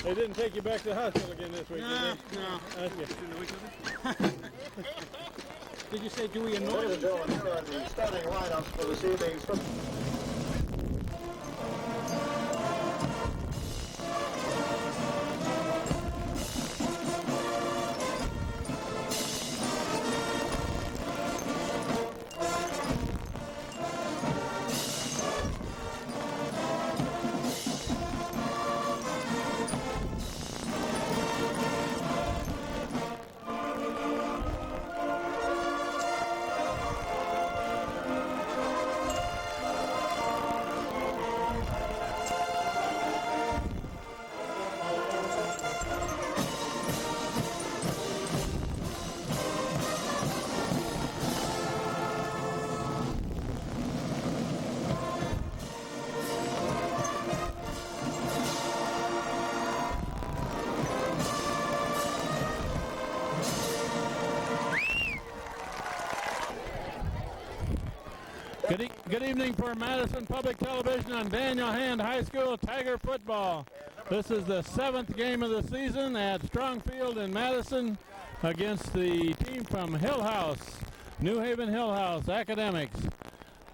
They didn't take you back to the hospital again this week, did they? No. Okay. Did you say Dewey and Norton? Ladies and gentlemen, here are the starting lineups for this evening's football. Good evening for Madison Public Television on Daniel Hand High School Tiger football. This is the 7th game of the season at Strong Field in Madison against the team from Hillhouse, New Haven Hillhouse Academics.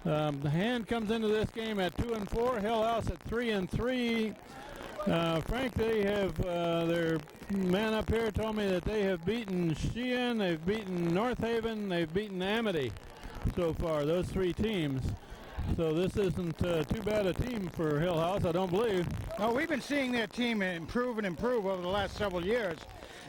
The Hand comes into this game at 2-4, Hillhouse at 3-3. Frank, they have their man up here told me that they have beaten Sheehan, they've beaten North Haven, they've beaten Amity so far, those 3 teams. So this isn't too bad a team for Hillhouse, I don't believe. No, we've been seeing their team improve and improve over the last several years.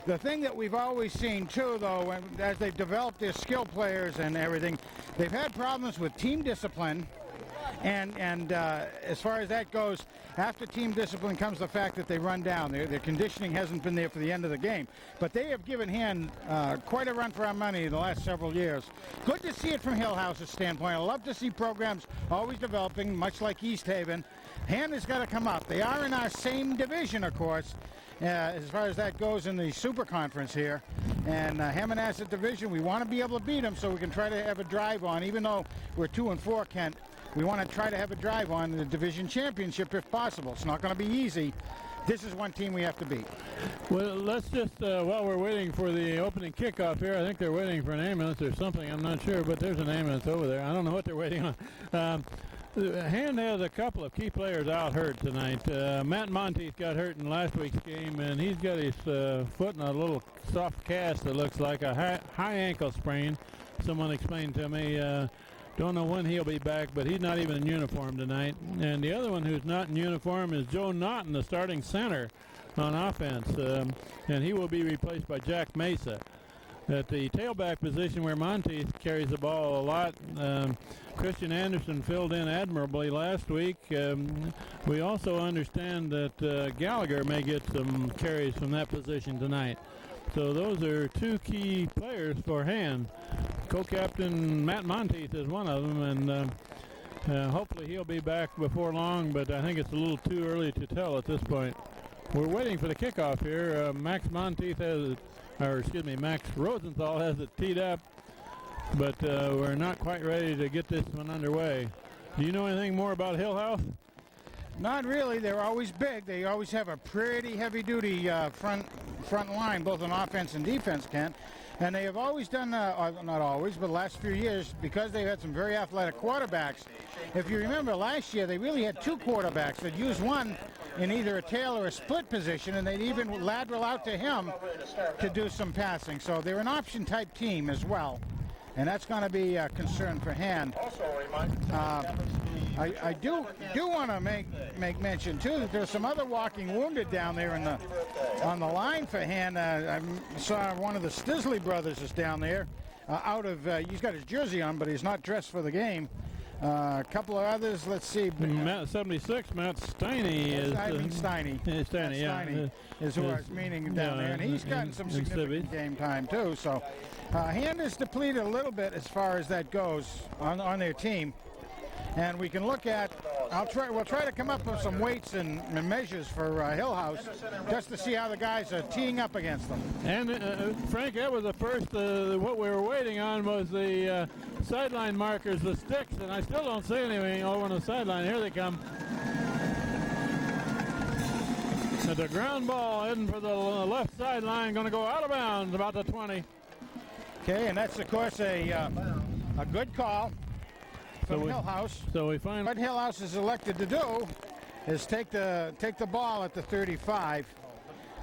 The thing that we've always seen, too, though, as they've developed their skill players and everything, they've had problems with team discipline. And as far as that goes, after team discipline comes the fact that they run down. Their conditioning hasn't been there for the end of the game. But they have given Hand quite a run for our money the last several years. Good to see it from Hillhouse's standpoint. I love to see programs always developing, much like East Haven. Hand has got to come up. They are in our same division, of course, as far as that goes in the Super Conference here. And Hammonasset Division, we want to be able to beat them so we can try to have a drive on, even though we're 2-4, Kent. We want to try to have a drive on the division championship if possible. It's not going to be easy. This is one team we have to beat. Well, let's just, while we're waiting for the opening kickoff here, I think they're waiting for an ambulance or something. I'm not sure, but there's an ambulance over there. I don't know what they're waiting on. Hand has a couple of key players out hurt tonight. Matt Monteith got hurt in last week's game, and he's got his foot in a little soft cast that looks like a high ankle sprain. Someone explained to me. Don't know when he'll be back, but he's not even in uniform tonight. And the other one who's not in uniform is Joe Naughton, the starting center on offense. And he will be replaced by Jack Mesa. At the tailback position where Monteith carries the ball a lot, Christian Anderson filled in admirably last week. We also understand that Gallagher may get some carries from that position tonight. So those are 2 key players for Hand. Co-captain Matt Monteith is one of them, and hopefully he'll be back before long, but I think it's a little too early to tell at this point. We're waiting for the kickoff here. Max Rosenthal has it teed up, but we're not quite ready to get this one underway. Do you know anything more about Hillhouse? Not really. They're always big. They always have a pretty heavy-duty front line, both on offense and defense, Kent. And they have always done, not always, but the last few years, because they've had some very athletic quarterbacks. If you remember last year, they really had 2 quarterbacks. They'd use one in either a tail or a split position, and they'd even lateral out to him to do some passing. So they're an option-type team as well. And that's going to be a concern for Hand. I do want to make mention too that there's some other walking wounded down there on the line for Hand. I saw one of the Stisley brothers is down there. He's got his jersey on, but he's not dressed for the game. A couple of others. Let's see. 76, Matt Steiny is. I mean Steiny. Steiny, yeah. Steiny is who I was meaning down there, and he's gotten some significant game time too. So, Hand is depleted a little bit as far as that goes on their team. And we can look at, we'll try to come up with some weights and measures for Hillhouse just to see how the guys are teeing up against them. And Frank, that was the first, what we were waiting on was the sideline markers, the sticks, and I still don't see anything over on the sideline. Here they come. The ground ball heading for the left sideline, going to go out of bounds about the 20. Okay, and that's, of course, a good call from Hillhouse. So we find what Hillhouse has elected to do is take the ball at the 35,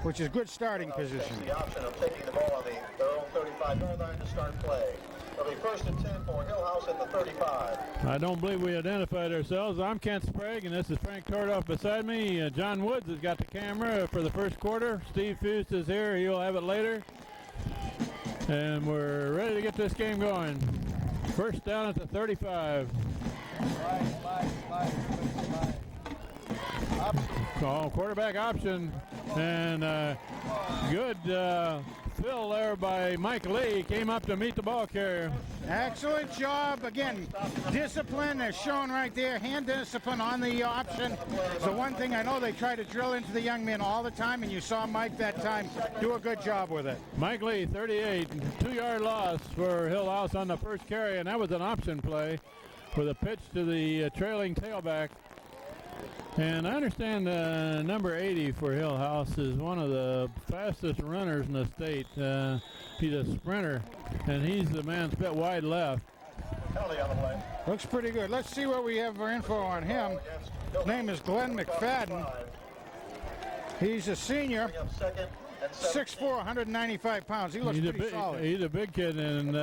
which is good starting position. The option of taking the ball on their own 35-yard line to start play. It'll be 1st and 10 for Hillhouse at the 35. I don't believe we identified ourselves. I'm Kent Sprague, and this is Frank Tordoff beside me. John Woods has got the camera for the first quarter. Steve Fust is here. He'll have it later. And we're ready to get this game going. First down at the 35. Call quarterback option. And good fill there by Mike Lee. Came up to meet the ball carrier. Excellent job. Again, discipline is shown right there. Hand discipline on the option. So one thing I know they try to drill into the young men all the time, and you saw Mike that time do a good job with it. Mike Lee, 38, 2-yard loss for Hillhouse on the first carry, and that was an option play with a pitch to the trailing tailback. And I understand number 80 for Hillhouse is one of the fastest runners in the state. He's a sprinter, and he's the man split wide left. Looks pretty good. Let's see what we have for info on him. His name is Glenn McFadden. He's a senior, 6'4", 195 pounds. He looks pretty solid. He's a big kid, and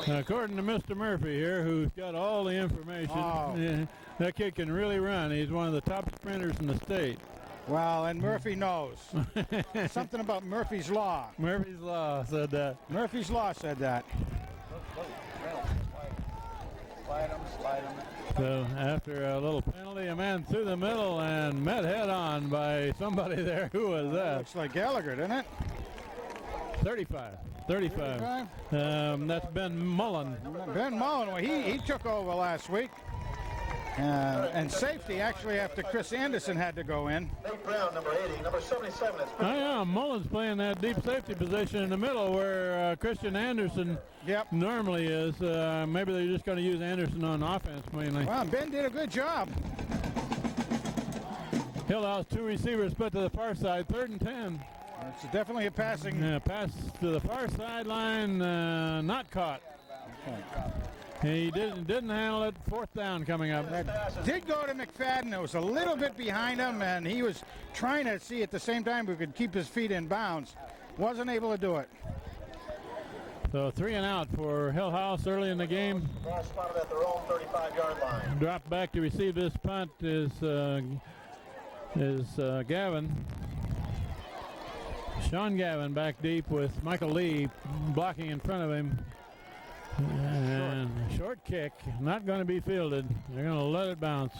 according to Mr. Murphy here, who's got all the information, that kid can really run. He's one of the top sprinters in the state. Well, and Murphy knows. Something about Murphy's Law. Murphy's Law said that. Murphy's Law said that. Slide him. So after a little penalty, a man through the middle and met head on by somebody there. Who was that? Looks like Gallagher, doesn't it? 35. That's Ben Mullen. Ben Mullen, well, he took over last week. And safety, actually, after Chris Anderson had to go in. Nate Brown, number 80, number 77. Mullen's playing that deep safety position in the middle where Christian Anderson normally is. Maybe they're just going to use Anderson on offense mainly. Well, Ben did a good job. Hillhouse, 2 receivers split to the far side, 3rd and 10. It's definitely a passing. Pass to the far sideline, not caught. He didn't handle it. 4th down coming up. That did go to McFadden. It was a little bit behind him, and he was trying to see at the same time who could keep his feet in bounds. Wasn't able to do it. So 3 and out for Hillhouse early in the game. Ball spotted at their own 35-yard line. Drop back to receive this punt is Gavin. Sean Gavin back deep with Michael Lee blocking in front of him. And short kick, not going to be fielded. They're going to let it bounce.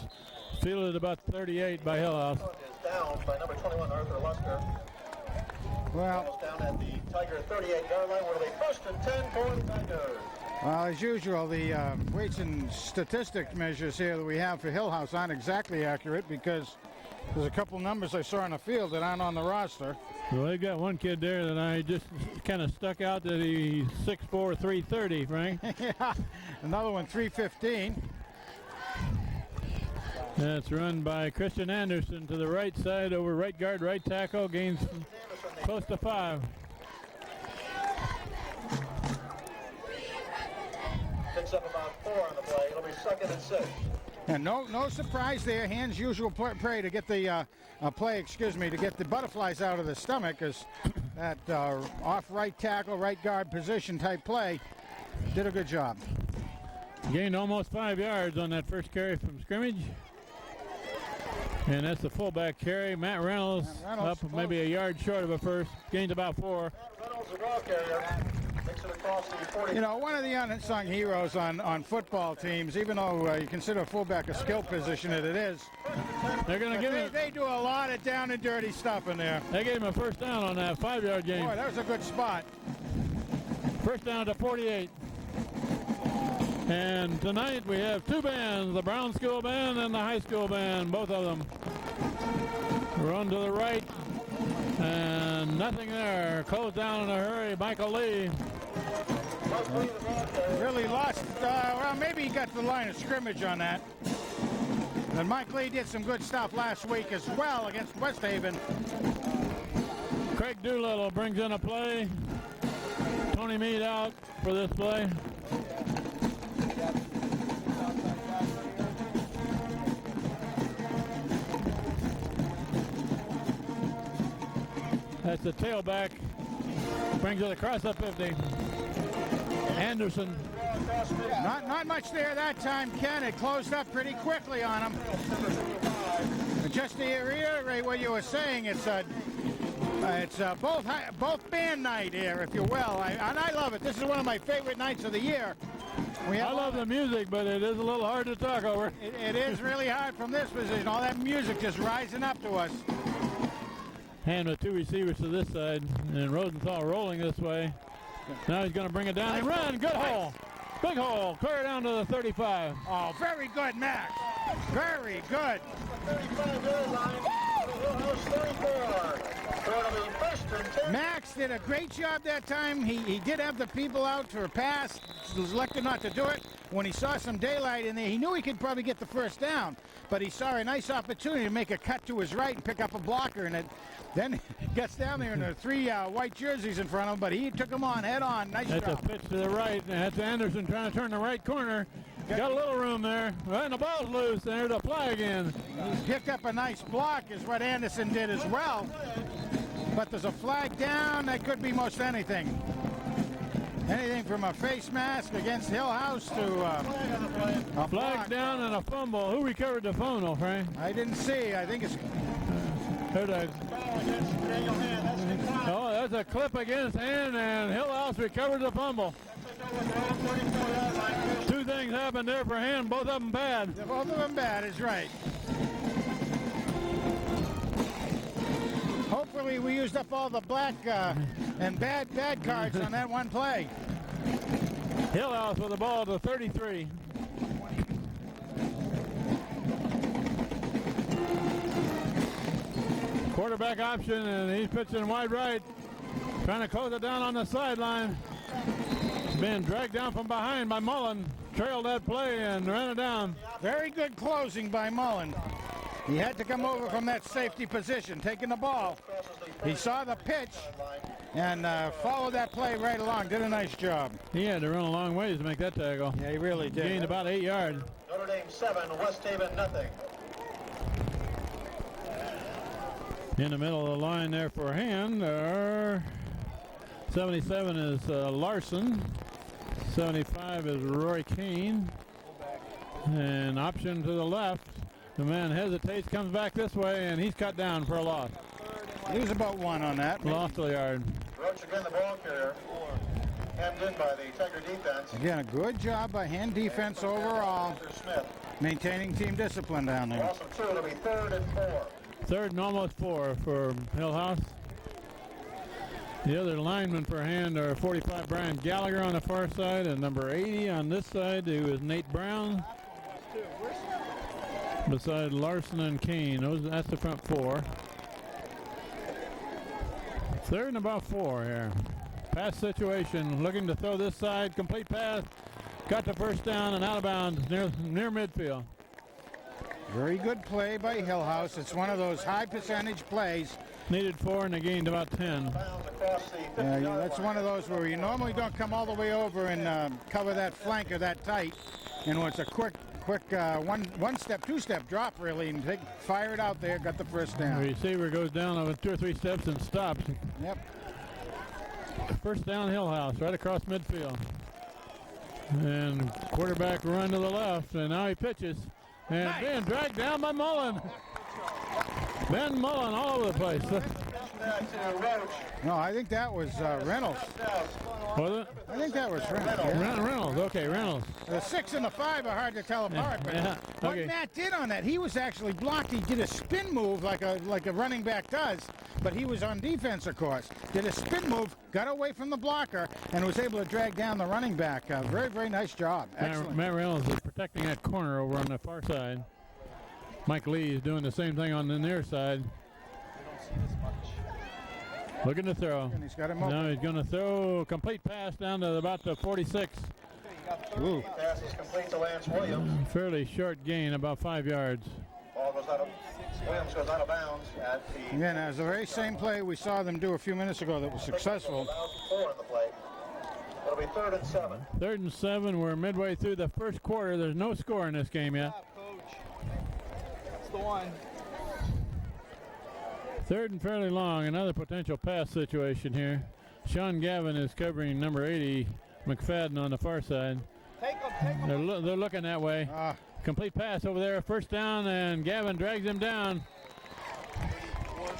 Fielded about 38 by Hillhouse. Is down by number 21, Arthur Luster. Well, down at the Tiger 38-yard line. Where they 1st and 10 for the Tigers. Well, as usual, the weights and statistics measures here that we have for Hillhouse aren't exactly accurate because there's a couple numbers I saw on the field that aren't on the roster. Well, they got one kid there that I just kind of stuck out that he's 6'4", 330, Frank. Yeah, another one, 315. That's run by Christian Anderson to the right side over right guard, right tackle, gains close to 5. Picks up about 4 on the play. It'll be 2nd and 6. And no surprise there. Hand's usual prey to get the to get the butterflies out of the stomach, as that off right tackle, right guard position type play did a good job. Gained almost 5 yards on that first carry from scrimmage. And that's the fullback carry. Matt Reynolds up maybe a yard short of a first. Gains about 4. Reynolds, the ball carrier. Takes it across the 40. You know, one of the unsung heroes on football teams, even though you consider a fullback a skill position that it is. They're going to give him. They do a lot of down and dirty stuff in there. They gave him a first down on that 5-yard gain. Boy, that was a good spot. First down to 48. And tonight we have 2 bands, the Brown School Band and the high school band, both of them. Run to the right, and nothing there. Closed down in a hurry, Michael Lee. Really lost, well, maybe he got to the line of scrimmage on that. And Mike Lee did some good stuff last week as well against West Haven. Craig Doolittle brings in a play. Tony Meade out for this play. That's the tailback. Brings it across the 50. Anderson. Not much there that time, Ken. It closed up pretty quickly on him. Just to reiterate what you were saying, it's both band night here, if you will. And I love it. This is one of my favorite nights of the year. I love the music, but it is a little hard to talk over. It is really hard from this position. All that music just rising up to us. Hand with two receivers to this side, and Rosenthal rolling this way. Now he's going to bring it down and run. Good hole. Big hole. Clear down to the 35. Oh, very good, Max. Very good. 35-yard line. Hillhouse 34. Max did a great job that time. He did have the people out for a pass. He was elected not to do it. When he saw some daylight in there, he knew he could probably get the first down, but he saw a nice opportunity to make a cut to his right and pick up a blocker, and then he gets down there and there are three white jerseys in front of him, but he took him on head on. Nice job. That's a pitch to the right, and that's Anderson trying to turn the right corner. Got a little room there. Right, and the ball's loose, and there's a fly again. He picked up a nice block is what Anderson did as well. But there's a flag down. That could be most anything. Anything from a face mask against Hillhouse to a flag down and a fumble. Who recovered the fumble, Frank? I didn't see. I think it's... Oh, that's a clip against Hand, and Hillhouse recovered the fumble. Two things happened there for Hand, both of them bad. Both of them bad is right. Hopefully we used up all the black and bad cards on that one play. Hillhouse with the ball to 33. Quarterback option, and he's pitching wide right. Trying to close it down on the sideline. Been dragged down from behind by Mullen. Trailed that play and ran it down. Very good closing by Mullen. He had to come over from that safety position, taking the ball. He saw the pitch and followed that play right along. Did a nice job. He had to run a long ways to make that tackle. Yeah, he really did. Gained about 8 yards. Notre Dame 7, West Haven nothing. In the middle of the line there for Hand. 77 is Larson. 75 is Roy Kane. And option to the left. The man hesitates, comes back this way, and he's cut down for a loss. He was about one on that. Lost a yard. Roach again the ball carrier. Hemmed in by the Tiger defense. Again, a good job by Hand defense overall. Smith. Maintaining team discipline down there. Also two, it'll be 3rd and 4. 3rd and almost 4 for Hillhouse. The other linemen for Hand are 45 Brian Gallagher on the far side and number 80 on this side, who is Nate Brown. Beside Larson and Kane. That's the front 4. 3rd and about 4 here. Pass situation. Looking to throw this side. Complete pass. Got the first down and out of bounds near midfield. Very good play by Hillhouse. It's one of those high percentage plays. Needed 4 and they gained about 10. That's one of those where you normally don't come all the way over and cover that flanker that tight. And it's a quick one step, 2-step drop really, and fire it out there, got the first down. The receiver goes down over 2 or 3 steps and stops. Yep. First down Hillhouse, right across midfield. And quarterback run to the left, and now he pitches. And nice. Being dragged down by Mullen. Ben Mullen all over the place. No, I think that was Reynolds. Was it? I think that was Reynolds. Yeah. Reynolds, okay, Reynolds. The 6 and the 5 are hard to tell apart, but yeah. What Matt did on that, he was actually blocked. He did a spin move like a running back does, but he was on defense, of course. Did a spin move, got away from the blocker, and was able to drag down the running back. Very, very nice job. Excellent. Matt Reynolds is protecting that corner over on the far side. Mike Lee is doing the same thing on the near side. Looking to throw. And he's got him open. Now he's going to throw a complete pass down to about the 46. Ooh. Pass is complete to Lance Williams. Fairly short gain, about 5 yards. Williams goes out of bounds at the... Again, that was the very same play we saw them do a few minutes ago that was successful. 4 in the play. It'll be 3rd and 7. 3rd and 7. We're midway through the first quarter. There's no score in this game yet. Coach. That's the one. 3rd and fairly long. Another potential pass situation here. Sean Gavin is covering number 80, McFadden, on the far side. Take him. They're looking that way. Complete pass over there. First down, and Gavin drags him down.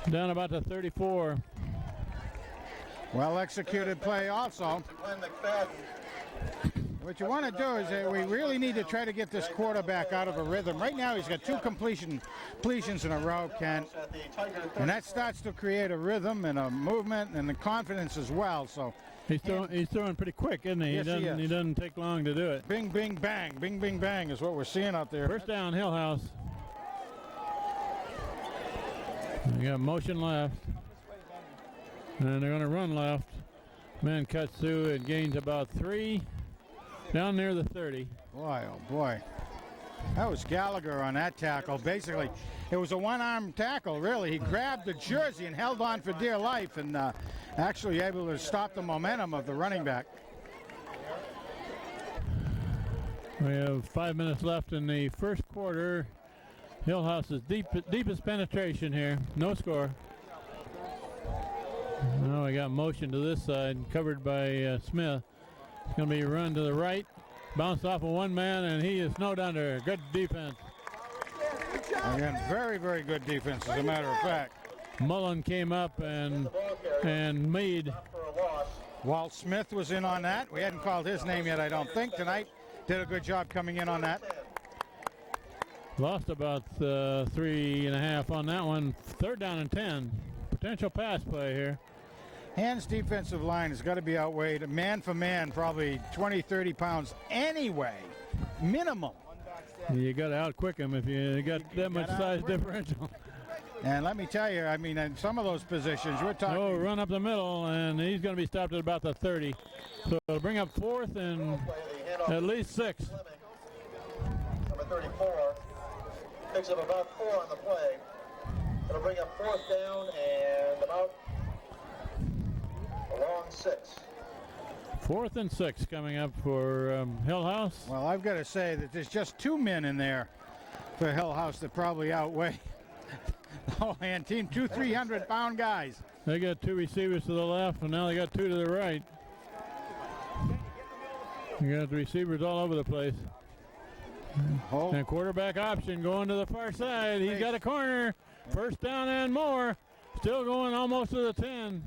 Down about to 34. Well executed play also. Glenn McFadden. What you want to do is that we really need to try to get this quarterback out of a rhythm. Right now he's got 2 completions in a row, Kent. And that starts to create a rhythm and a movement and the confidence as well. So he's throwing pretty quick, isn't he? Yes, He doesn't take long to do it. bing, bing, bang. Bing, bing, bang is what we're seeing out there. First down, Hillhouse. They got motion left. And they're going to run left. Man cuts through and gains about 3. Down near the 30. Boy, oh boy. That was Gallagher on that tackle. Basically, it was a one-arm tackle, really. He grabbed the jersey and held on for dear life and actually able to stop the momentum of the running back. We have 5 minutes left in the first quarter. Hillhouse's deepest penetration here. No score. Now we got motion to this side, covered by Smith. It's going to be run to the right. Bounced off of one man, and he is snowed under. Good defense. Again, very, very good defense, as a matter of fact. Mullen came up and Meade. Walt Smith was in on that. We hadn't called his name yet, I don't think, tonight. Did a good job coming in on that. Lost about 3.5 on that one. 3rd down and 10. Potential pass play here. Hans' defensive line has got to be outweighed, man for man, probably 20, 30 pounds anyway, minimum. You got to outquick him if you got that much size differential. And let me tell you, I mean, in some of those positions, we're talking. Oh, run up the middle, and he's going to be stopped at about the 30. So it'll bring up 4th and at least 6. Number 34 picks up about 4 on the play. It'll bring up 4th down and about a long 6. 4th and 6 coming up for Hillhouse. Well, I've got to say that there's just 2 men in there for Hillhouse that probably outweigh the whole hand team. 2 300-pound guys. They got 2 receivers to the left, and now they got 2 to the right. You got the receivers all over the place. And quarterback option going to the far side. He's got a corner. First down and more. Still going almost to the 10.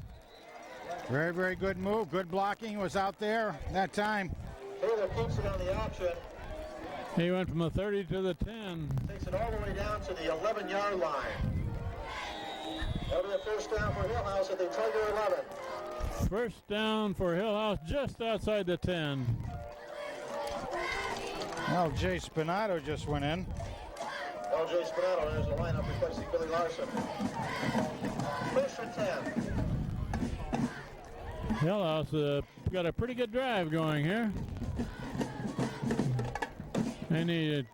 Very, very good move. Good blocking was out there that time. Taylor keeps it on the option. He went from the 30 to the 10. Takes it all the way down to the 11-yard line. That'll be a first down for Hillhouse at the Tiger 11. First down for Hillhouse just outside the 10. L.J. Spinato just went in. L.J. Spinato enters the lineup replacing Billy Larson. First and 10. Hillhouse got a pretty good drive going here. They needed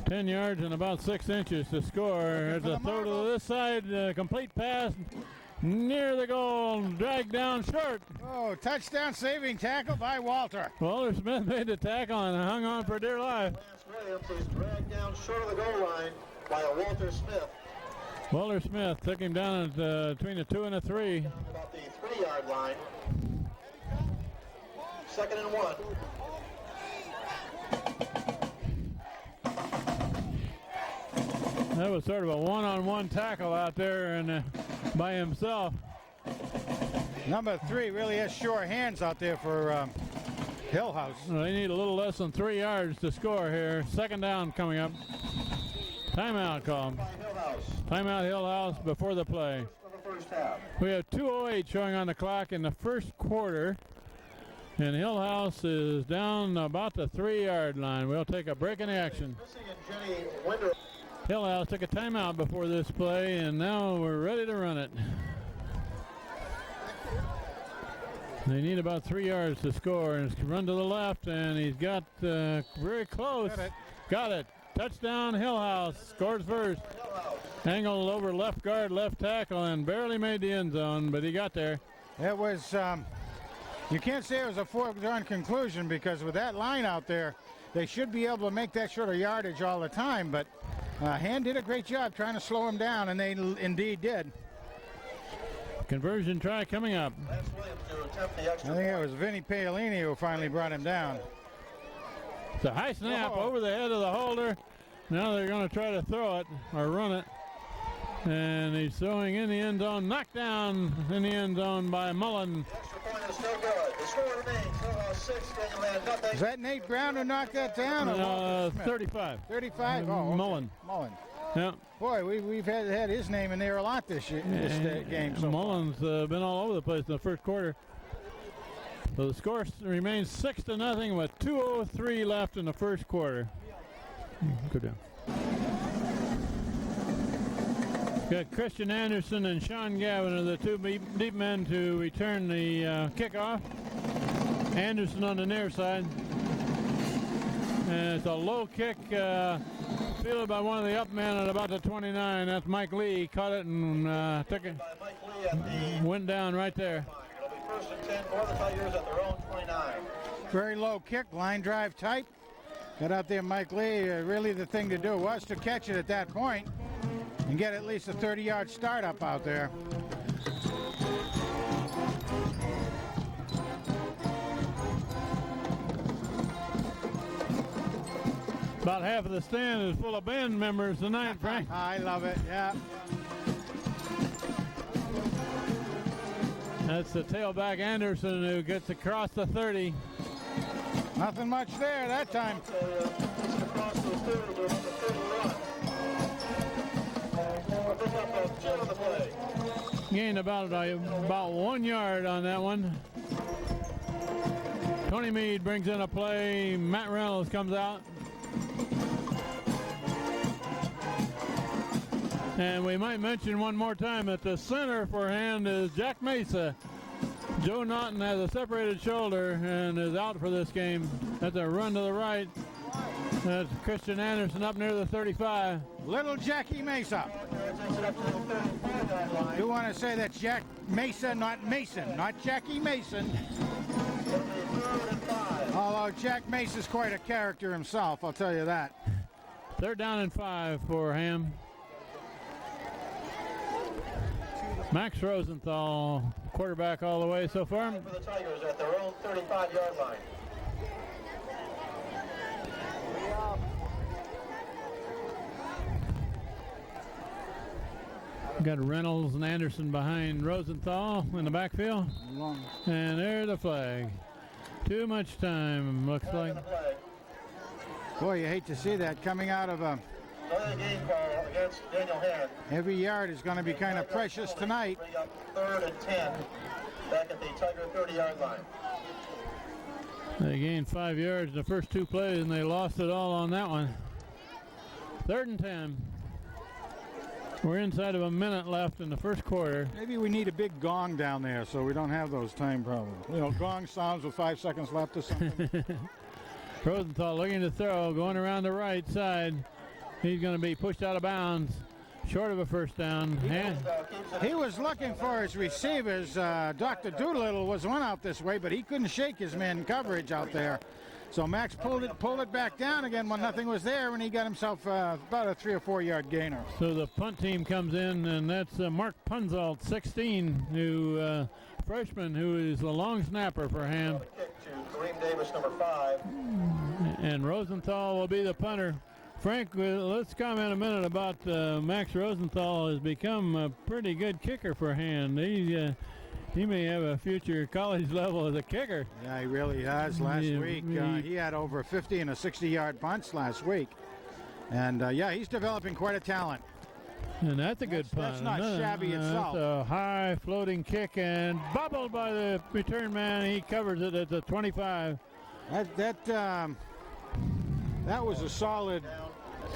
10 yards and about 6 inches to score. There's a throw to this side, complete pass near the goal, dragged down short. Oh, touchdown saving tackle by Walter. Walter Smith made the tackle and hung on for dear life. Lance Williams is dragged down short of the goal line by a Walter Smith. Walter Smith took him down at, between a 2 and a 3. About the 3-yard line. 2nd and 1. That was sort of a one-on-one tackle out there and by himself. Number 3 really has sure hands out there for Hillhouse. They need a little less than 3 yards to score here. 2nd down coming up. Timeout call. Timeout Hillhouse before the play. We have 2:08 showing on the clock in the first quarter. And Hillhouse is down about the 3-yard line. We'll take a break in the action. Hillhouse took a timeout before this play, and now we're ready to run it. They need about 3 yards to score, and it's run to the left, and he's got very close. Got it. Touchdown, Hillhouse. Scores first. Angled over left guard, left tackle, and barely made the end zone, but he got there. It was, you can't say it was a foregone conclusion because with that line out there, they should be able to make that sort of yardage all the time, but Hand did a great job trying to slow him down, and they indeed did. Conversion try coming up. I think it was Vinny Paolini who finally brought him down. It's a high snap over the head of the holder. Now they're going to try to throw it or run it. And he's throwing in the end zone. Knocked down in the end zone by Mullen. The extra point is still good. The score remains Hillhouse 6, Daniel Land nothing. Is that Nate Brown who knocked that down? Or 35. 35? Oh, okay. Mullen. Mullen. Yeah. Boy, we've had his name in there a lot this game. So Mullen's been all over the place in the first quarter. So the score remains 6-0 with 2:03 left in the first quarter. Go down. Got Christian Anderson and Sean Gavin are the two deep men to return the kickoff. Anderson on the near side. And it's a low kick fielded by one of the up men at about the 29. That's Mike Lee. Caught it and took it. Went down right there. It'll be first and 10 for the Tigers at their own 29. very low kick, line drive type. Got out there Mike Lee. Really the thing to do was to catch it at that point and get at least a 30-yard start up out there. About half of the stand is full of band members tonight, Frank. I love it, yeah. That's the tailback Anderson who gets across the 30. Nothing much there that time. Gained about 1 yard on that one. Tony Meade brings in a play. Matt Reynolds comes out. And we might mention one more time that the center for Hand is Jack Mesa. Joe Naughton has a separated shoulder and is out for this game. That's a run to the right. That's Christian Anderson up near the 35. Little Jackie Mesa. Do want to say that's Jack Mesa, not Mason, not Jackie Mason. Although Jack Mesa's quite a character himself, I'll tell you that. They're down in 5 for Ham. Max Rosenthal, quarterback all the way so far. For the Tigers at their own 35-yard line. Got Reynolds and Anderson behind Rosenthal in the backfield. And there's the flag. Too much time, looks like. Boy, you hate to see that coming out of a... Another game call against Daniel Hand. Every yard is going to be kind of precious tonight. Bring up 3rd and 10 back at the Tiger 30-yard line. They gained 5 yards in the first 2 plays, and they lost it all on that one. 3rd and 10. We're inside of a minute left in the first quarter. Maybe we need a big gong down there so we don't have those time problems. You know, gong sounds with 5 seconds left or something. Rosenthal looking to throw, going around the right side. He's going to be pushed out of bounds, short of a first down. He was looking for his receivers. Dr. Doolittle was one out this way, but he couldn't shake his man coverage out there. So Max pulled it back down again when nothing was there, and he got himself about a 3 or 4 yard gainer. So the punt team comes in, and that's Mark Punzalt, 16, who freshman, who is the long snapper for Ham. Kick to Kareem Davis, number 5. And Rosenthal will be the punter. Frank, let's comment a minute about Max Rosenthal has become a pretty good kicker for Hand. He may have a future college level as a kicker. Yeah, he really has. Last week, he had over 50 and a 60-yard punts last week. And, yeah, he's developing quite a talent. And that's a good punt. That's not shabby itself. That's a high floating kick and bobbled by the return man. He covers it at the 25. That was a solid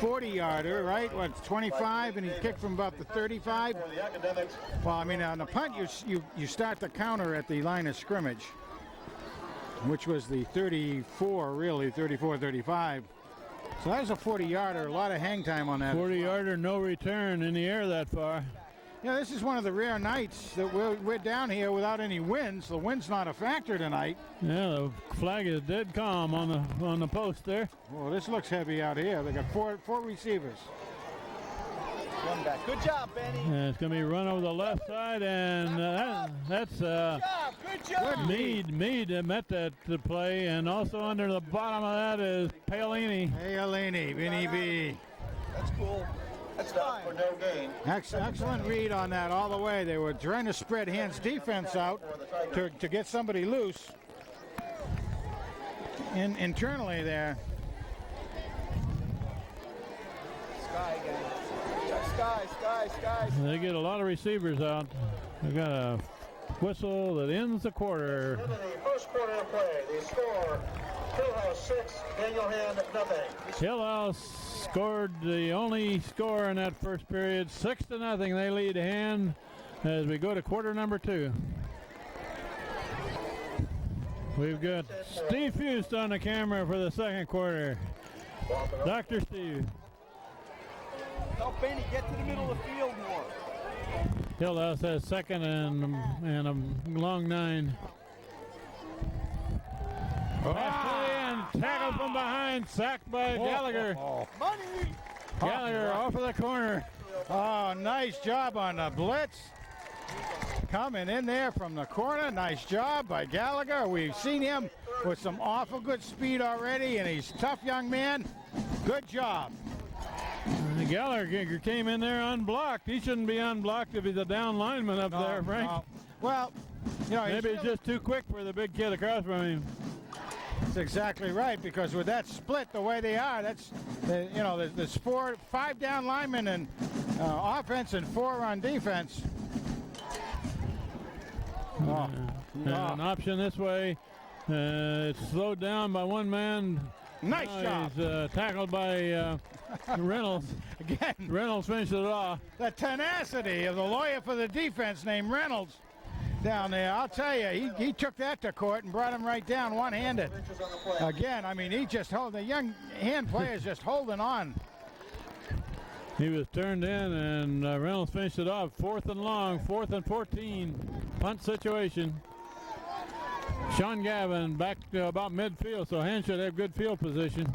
40-yarder, right? What, 25, and he kicked from about the 35. For the Academics. Well, I mean, on the punt, you start the counter at the line of scrimmage, which was the 34, really, 34-35. So that was a 40-yarder. A lot of hang time on that. 40-yarder, no return in the air that far. Yeah, this is one of the rare nights that we're down here without any winds. The wind's not a factor tonight. Yeah, the flag is dead calm on the post there. Well, this looks heavy out here. They got four receivers. One back. Good job, Benny. And it's going to be run over the left side, and that's Good job. Mead met that play, and also under the bottom of that is Paolini. Paolini, Vinny B. That's cool. That's fine. For no gain. Excellent read on that all the way. They were trying to spread Hand's defense out to get somebody loose. Internally there. Sky again. Sky. They get a lot of receivers out. They got a whistle that ends the quarter. Into the first quarter of play, the score, Hillhouse 6, Daniel Hand nothing. Hillhouse scored the only score in that first period, 6-0. They lead Hand as we go to quarter number 2. We've got Steve Fust on the camera for the second quarter. Dr. Steve. Help Benny get to the middle of the field more. Hillhouse has second and a long 9. And tackled from behind, sacked by Gallagher. Money. Gallagher off of the corner. Oh, nice job on the blitz. Coming in there from the corner. Nice job by Gallagher. We've seen him with some awful good speed already, and he's a tough young man. Good job. Gallagher came in there unblocked. He shouldn't be unblocked if he's a down lineman up there, Frank. No. Well, you know, Maybe he's just too quick for the big kid across from him. That's exactly right, because with that split the way they are, that's, you know, there's 5 down linemen in offense and 4 on defense. And an option this way. It's slowed down by one man. Nice job. He's tackled by Reynolds. Again, Reynolds finishes it off. the tenacity of the lawyer for the defense named Reynolds down there. I'll tell you, he took that to court and brought him right down one-handed. Again, I mean, the young Hand player's just holding on. He was turned in, and Reynolds finished it off. 4th and long, 4th and 14. Punt situation. Sean Gavin back to about midfield, so Hand should have good field position.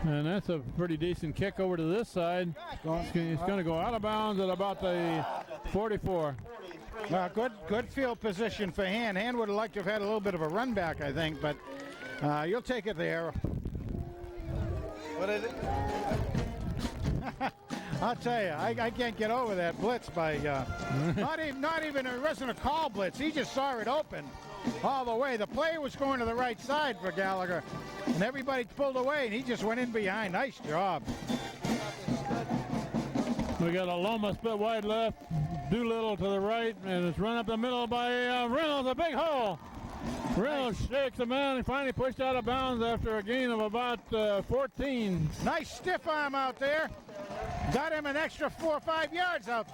And that's a pretty decent kick over to this side. It's going to go out of bounds at about the 44. Good field position for Hand. Hand would have liked to have had a little bit of a run back, I think, but you'll take it there. What is it? I'll tell you, I can't get over that blitz by not even it wasn't a call blitz. He just saw it open all the way. The play was going to the right side for Gallagher, and everybody pulled away, and he just went in behind. Nice job. We got a Loma split wide left, Doolittle to the right, and it's run up the middle by Reynolds, a big hole. Reynolds shakes the man and finally pushed out of bounds after a gain of about 14. Nice stiff arm out there. Got him an extra 4 or 5 yards out.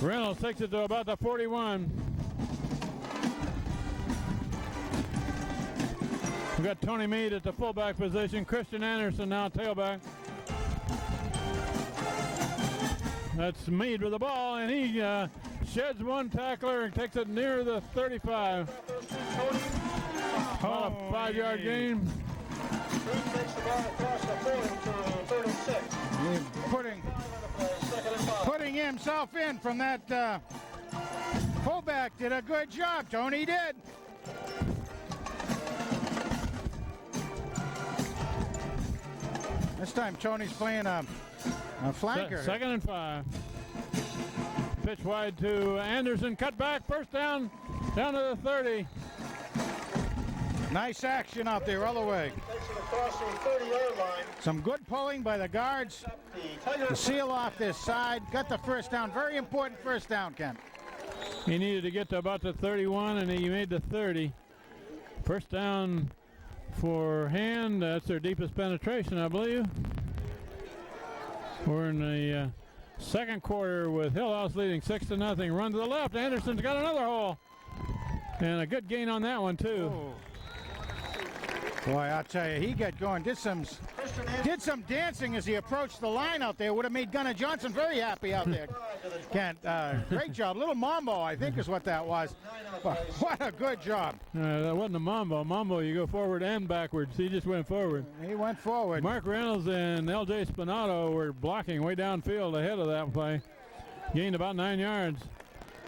Reynolds takes it to about the 41. We got Tony Meade at the fullback position. Christian Anderson now tailback. That's Meade with the ball, and he sheds one tackler and takes it near the 35. About a 5-yard gain. Takes the ball across the 40 to 36. Putting himself in from that fullback. Did a good job. Tony did. This time Tony's playing a flanker. 2nd and 5. Pitch wide to Anderson. Cut back. First down. Down to the 30. Nice action out there all the way. Takes it across the 30-yard line. Some good pulling by the guards to seal off this side. Got the first down. Very important first down, Ken. He needed to get to about the 31, and he made the 30. First down for Hand. That's their deepest penetration, I believe. We're in the Second quarter with Hillhouse leading 6-0. Run to the left. Anderson's got another hole. And a good gain on that one, too. Oh. Boy, I'll tell you, he got going. Did some dancing as he approached the line out there. Would have made Gunnar Johnson very happy out there. Great job. Little mambo, I think, is what that was. What a good job. That wasn't a mambo. Mambo, you go forward and backwards. He just went forward. He went forward. Mark Reynolds and L.J. Spinato were blocking way downfield ahead of that play. Gained about 9 yards.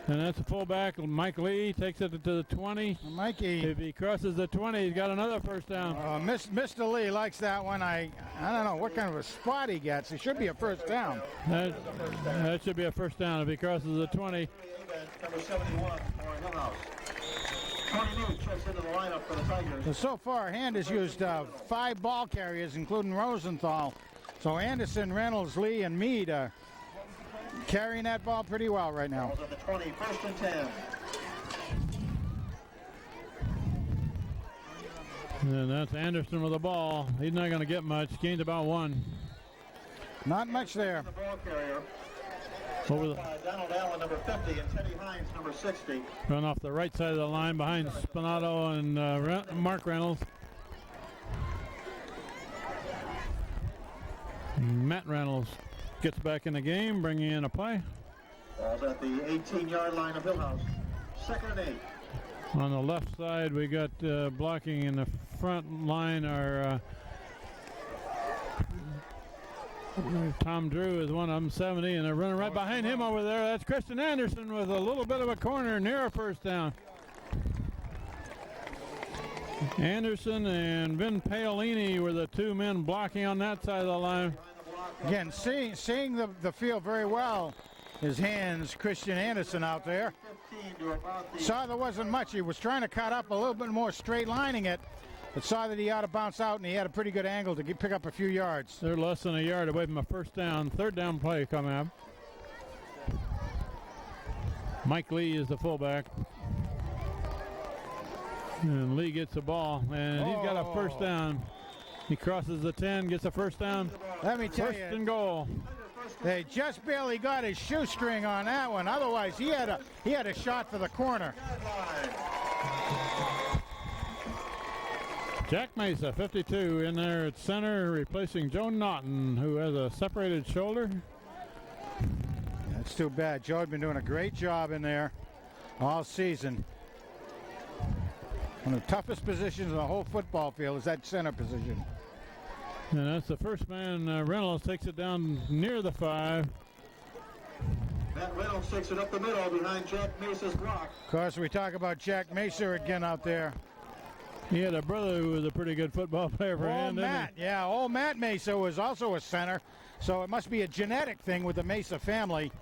And that's a fullback. Mike Lee takes it to the 20. Mikey. If he crosses the 20, he's got another first down. Mr. Lee likes that one. I don't know what kind of a spot he gets. It should be a first down. That should be a first down if he crosses the 20. Number 71 for Hillhouse. Tony Mead checks into the lineup for the Tigers. So far, Hand has used 5 ball carriers, including Rosenthal. So Anderson, Reynolds, Lee, and Mead carrying that ball pretty well right now. At the 20, first and 10. And that's Anderson with the ball. He's not going to get much. Gained about 1. Not much there. The ball carrier. Over the Donald Allen, number 50, and Teddy Hines, number 60. run off the right side of the line behind Spinato and Mark Reynolds. Matt Reynolds gets back in the game, bringing in a play. Ball's at the 18-yard line of Hillhouse. Second and 8. On the left side, we got blocking in the front line. Our Tom Drew is one of them, 70, and they're running right behind him over there. That's Christian Anderson with a little bit of a corner near a first down. Anderson and Vin Paolini were the 2 men blocking on that side of the line. Again, seeing the field very well. His hands, Christian Anderson out there. Saw there wasn't much. He was trying to cut up a little bit more, straight lining it, but saw that he ought to bounce out, and he had a pretty good angle to pick up a few yards. They're less than a yard away from a first down. Third down play coming up. Mike Lee is the fullback. And Lee gets the ball, and he's got a first down. He crosses the 10, gets a first down. Let me tell First you, and goal. they just barely got his shoestring on that one. Otherwise, he had a shot for the corner. Jack Mesa, 52, in there at center, replacing Joe Naughton, who has a separated shoulder. That's too bad. Joe had been doing a great job in there all season. One of the toughest positions in the whole football field is that center position. And that's the first man. Reynolds takes it down near the 5. Matt Reynolds takes it up the middle behind Jack Mesa's block. Of course, we talk about Jack Mesa again out there. He had a brother who was a pretty good football player for him. Old Matt Mesa was also a center, so it must be a genetic thing with the Mesa family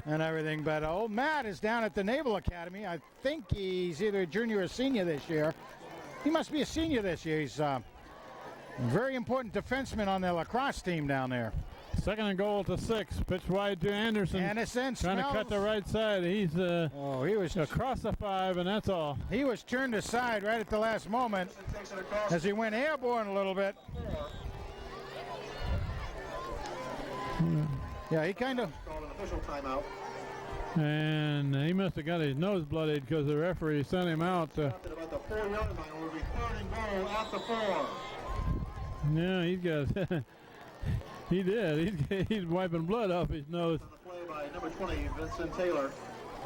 and everything. But old Matt is down at the Naval Academy. I think he's either a junior or senior this year. He must be a senior this year. He's a very important defenseman on the lacrosse team down there. Second and goal to 6. Pitch wide to Anderson. Anderson trying to cut the right side. He's he was across the 5, and that's all. He was turned aside right at the last moment as he went airborne a little bit. Yeah, he kind of. Called an official timeout. And he must have got his nose blooded because the referee sent him out. At about the 4-yard line, will be third and goal at the 4. Yeah, he's got. He did. He's wiping blood off his nose. On the play by number 20, Vincent Taylor.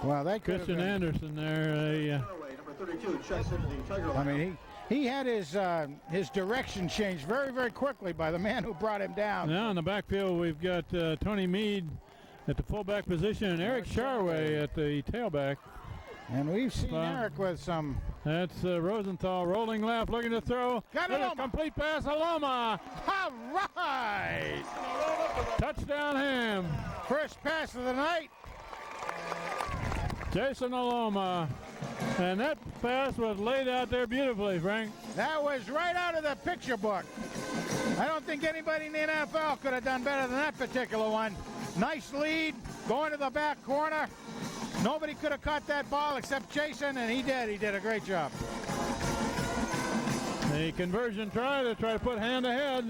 Well, that could Christian have been. Anderson there. Number 32 checks into the Tiger line. I mean, he had his direction changed very, very quickly by the man who brought him down. Now in the backfield, we've got Tony Mead at the fullback position and Eric Sharway at the tailback. And we've seen Eric with some. That's Rosenthal rolling left, looking to throw. Got it, a complete pass, Aloma. All right. Touchdown, Ham. First pass of the night. Jason Aloma. And that pass was laid out there beautifully, Frank. That was right out of the picture book. I don't think anybody in the NFL could have done better than that particular one. Nice lead, going to the back corner. Nobody could have caught that ball except Jason, and he did. He did a great job. A conversion try to put Hand ahead.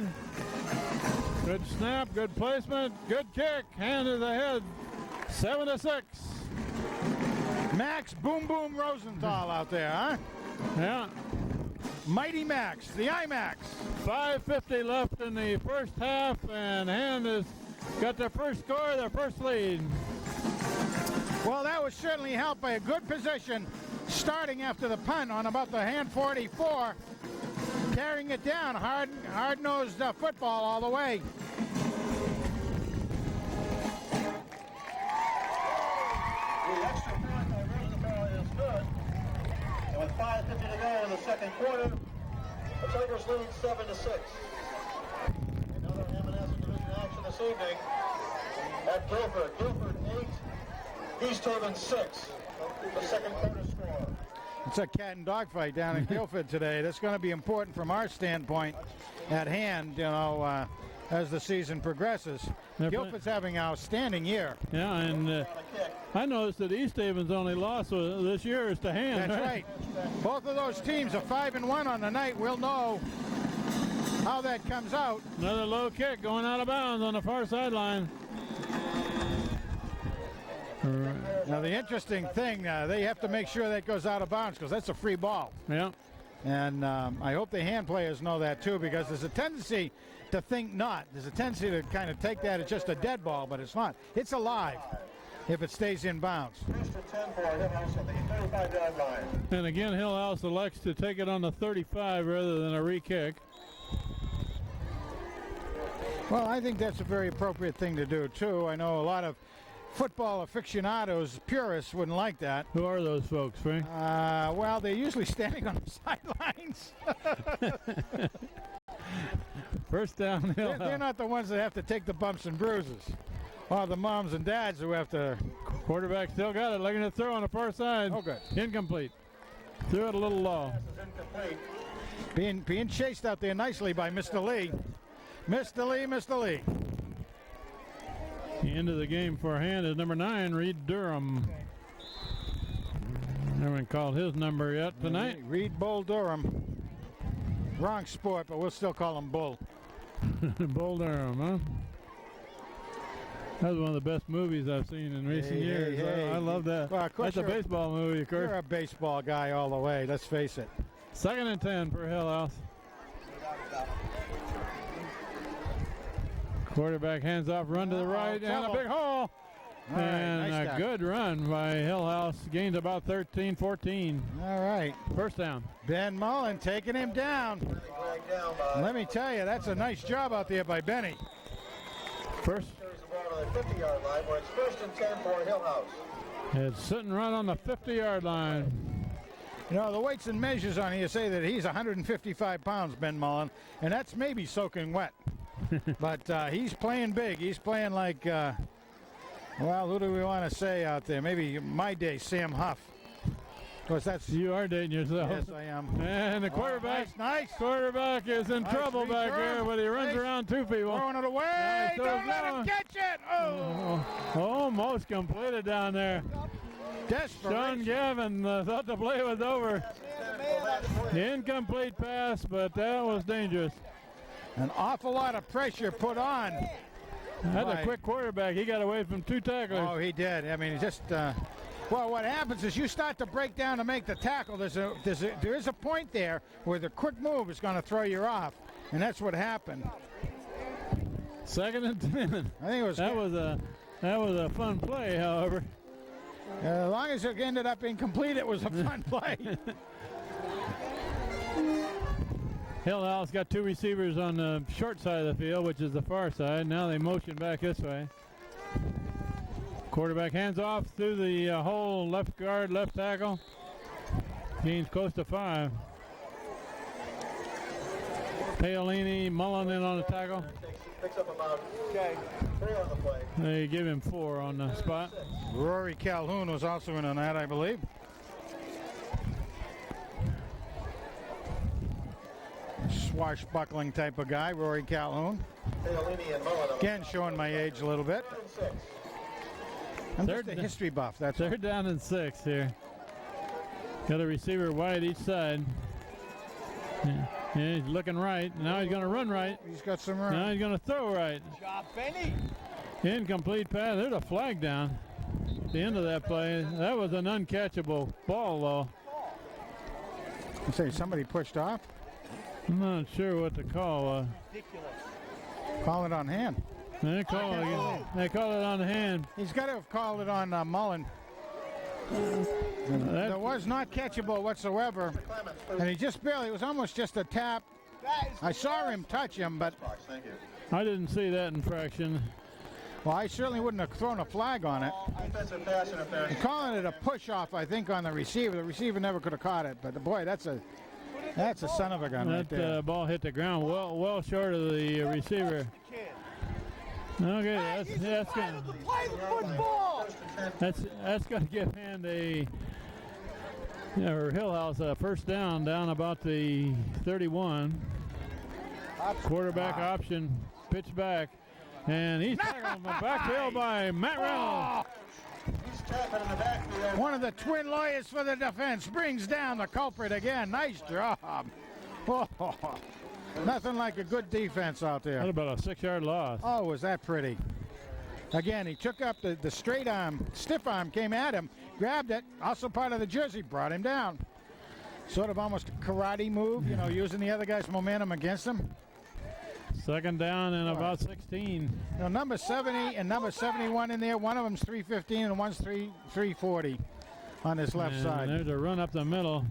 Good snap, good placement, good kick. Hand to the head. 7-6. Max Boom Boom Rosenthal out there, huh? Yeah. Mighty Max, the IMAX. 5:50 left in the first half, and Hand has got their first score, their first lead. Well, that was certainly helped by a good position starting after the punt on about the Hand 44. Carrying it down, hard-nosed football all the way. The extra point by Rosenthal is good. And with 5:50 to go in the second quarter, the Tigers lead 7-6. Another M&S division action this evening at Guilford. Guilford 8, East Haven 6. The second quarter score. It's a cat and dog fight down in Guilford today. That's going to be important from our standpoint at Hand, you know, as the season progresses. Yeah, Guilford's having an outstanding year. Yeah, and I noticed that East Haven's only loss this year is to Hand. That's right. Both of those teams are 5-1 on the night. We'll know how that comes out. Another low kick going out of bounds on the far sideline. Now, the interesting thing, they have to make sure that goes out of bounds because that's a free ball. Yeah. And I hope the Hand players know that, too, because there's a tendency to think not. There's a tendency to kind of take that as just a dead ball, but it's not. It's alive if it stays in bounds. First and 10 for Hillhouse at the 35-yard line. And again, Hillhouse elects to take it on the 35 rather than a re-kick. Well, I think that's a very appropriate thing to do, too. I know a lot of football aficionados, purists, wouldn't like that. Who are those folks, Frank? Well, they're usually standing on the sidelines. First down, Hillhouse. They're not the ones that have to take the bumps and bruises. Or the moms and dads who have to. Quarterback still got it, looking to throw on the far side. Oh, good. Incomplete. Threw it a little low. Being chased out there nicely by Mr. Lee. Mr. Lee, Mr. Lee. The end of the game for Hand is number 9, Reed Durham. Haven't called his number yet tonight. Reed Bull Durham. Wrong sport, but we'll still call him Bull. Bull Durham, huh? That was one of the best movies I've seen in recent years. Hey. I love that. Well, of course that's a baseball movie, of course. You're a baseball guy all the way, let's face it. 2nd and 10 for Hillhouse. Quarterback hands off, run to the right, and a big hole. All And right, nice a good run by Hillhouse. Gained about 13, 14. All right. First down. Ben Mullen taking him down. Dragged down by Let me tell you, that's a nice job out there by Benny. First. carries the ball to the 50-yard line where it's first and 10 for Hillhouse. It's sitting right on the 50-yard line. You know, the weights and measures on here say that he's 155 pounds, Ben Mullen, and that's maybe soaking wet. But he's playing big. He's playing like, well, who do we want to say out there? Maybe my day, Sam Huff. Of course, that's... You are dating yourself. Yes, I am. And the quarterback, Nice. Quarterback is in Nice trouble back return. here, but he runs Nice. around 2 people. Throwing it away. Yeah, he Don't throws let him down. catch it. Oh. Almost completed down there. Sean Desperation. Gavin thought the play was over. Incomplete pass, but that was dangerous. An awful lot of pressure put on. That's Right. a quick quarterback. He got away from 2 tacklers. Oh, he did. I mean, just well, what happens is you start to break down to make the tackle. There is a point there where the quick move is going to throw you off, and that's what happened. 2nd and 10. I think it was That was a fun play, however. as long as it ended up incomplete, it was a fun play. Hillhouse got 2 receivers on the short side of the field, which is the far side. Now they motion back this way. Quarterback hands off through the hole, left guard, left tackle. Gains close to 5. Paolini, Mullen in on the tackle. Picks up about 4 on the play. They give him 4 on the spot. Rory Calhoun was also in on that, I believe. Swashbuckling type of guy, Rory Calhoun. Paolini and Mullen. Again, showing my age a little bit. 3rd and 6. I'm Third just a down. history buff, that's all. 3rd down and 6 here. Got a receiver wide each side. Yeah. Yeah, he's looking right. Now he's going to run right. He's got some room. Now he's going to throw right. Good job, Benny. Incomplete pass. There's a flag down at the end of that play. That was an uncatchable ball, though. You say somebody pushed off? I'm not sure what the call was. Ridiculous. Call it on hand. They call it on the hand. He's got to have called it on Mullen. That was not catchable whatsoever. And he just barely, it was almost just a tap. I saw him touch him, but Thank you. I didn't see that infraction. well, I certainly wouldn't have thrown a flag on it. Defensive pass interference. They're calling it a push-off, I think, on the receiver. The receiver never could have caught it, but boy, that's a son of a gun right there. That ball hit the ground well short of the receiver. The kid. Okay, that's Entitled to gonna play the football. that's gonna give Hand or Hillhouse a first down about the 31. Quarterback option, pitch back, and he's tackled in the backfield by Matt Reynolds. He's tapping in the backfield. One of the twin lawyers for the defense brings down the culprit again. Nice job. Oh, nothing like a good defense out there. What about a 6-yard loss? Oh, was that pretty. Again, he took up the straight arm, stiff arm came at him, grabbed it, also part of the jersey, brought him down. Sort of almost a karate move, using the other guy's momentum against him. Second down and about 16. Number 70 and number 71 in there. One of them's 315 and one's 340 on his left And side. there's a run up the middle,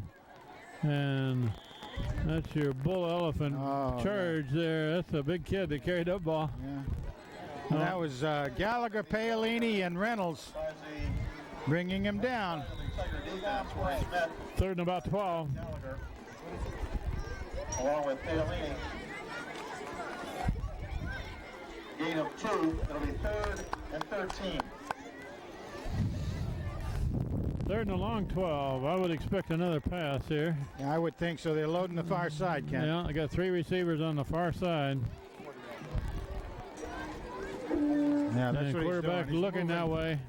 and that's your bull elephant charge there. That's a big kid that carried that ball. Yeah. And that was Gallagher, Paolini, and Reynolds bringing him down. Defense where he's met Third and about 12. Gallagher, along with Paolini. Gain of 2. It'll be 3rd and 13. Third and a long 12. I would expect another pass here. Yeah, I would think so. They're loading the far side, Ken. Yeah, I got 3 receivers on the far side. Yeah, that's And what quarterback he's doing. looking that way.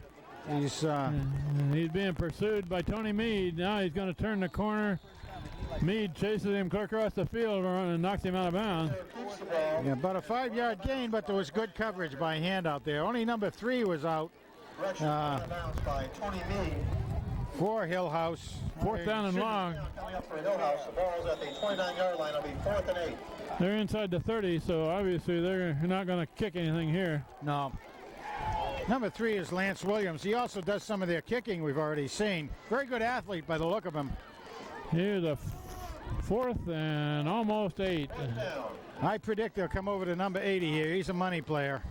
He's He's being pursued by Tony Meade. Now he's going to turn the corner. Meade chases him clear across the field and knocks him out of bounds. Keeps the ball. yeah, about a 5-yard gain, but there was good coverage by Hand out there. Only number 3 was out Direction announced by Tony Meade. for Hillhouse. Fourth down and long. Coming up for Hillhouse. The ball is at the 29-yard line. It'll be 4th and 8. They're inside the 30, so obviously they're not going to kick anything here. No. Number 3 is Lance Williams. He also does some of their kicking we've already seen. Very good athlete by the look of him. Here's a 4th and almost 8. Down. I predict they'll come over to number 80 here. He's a money player.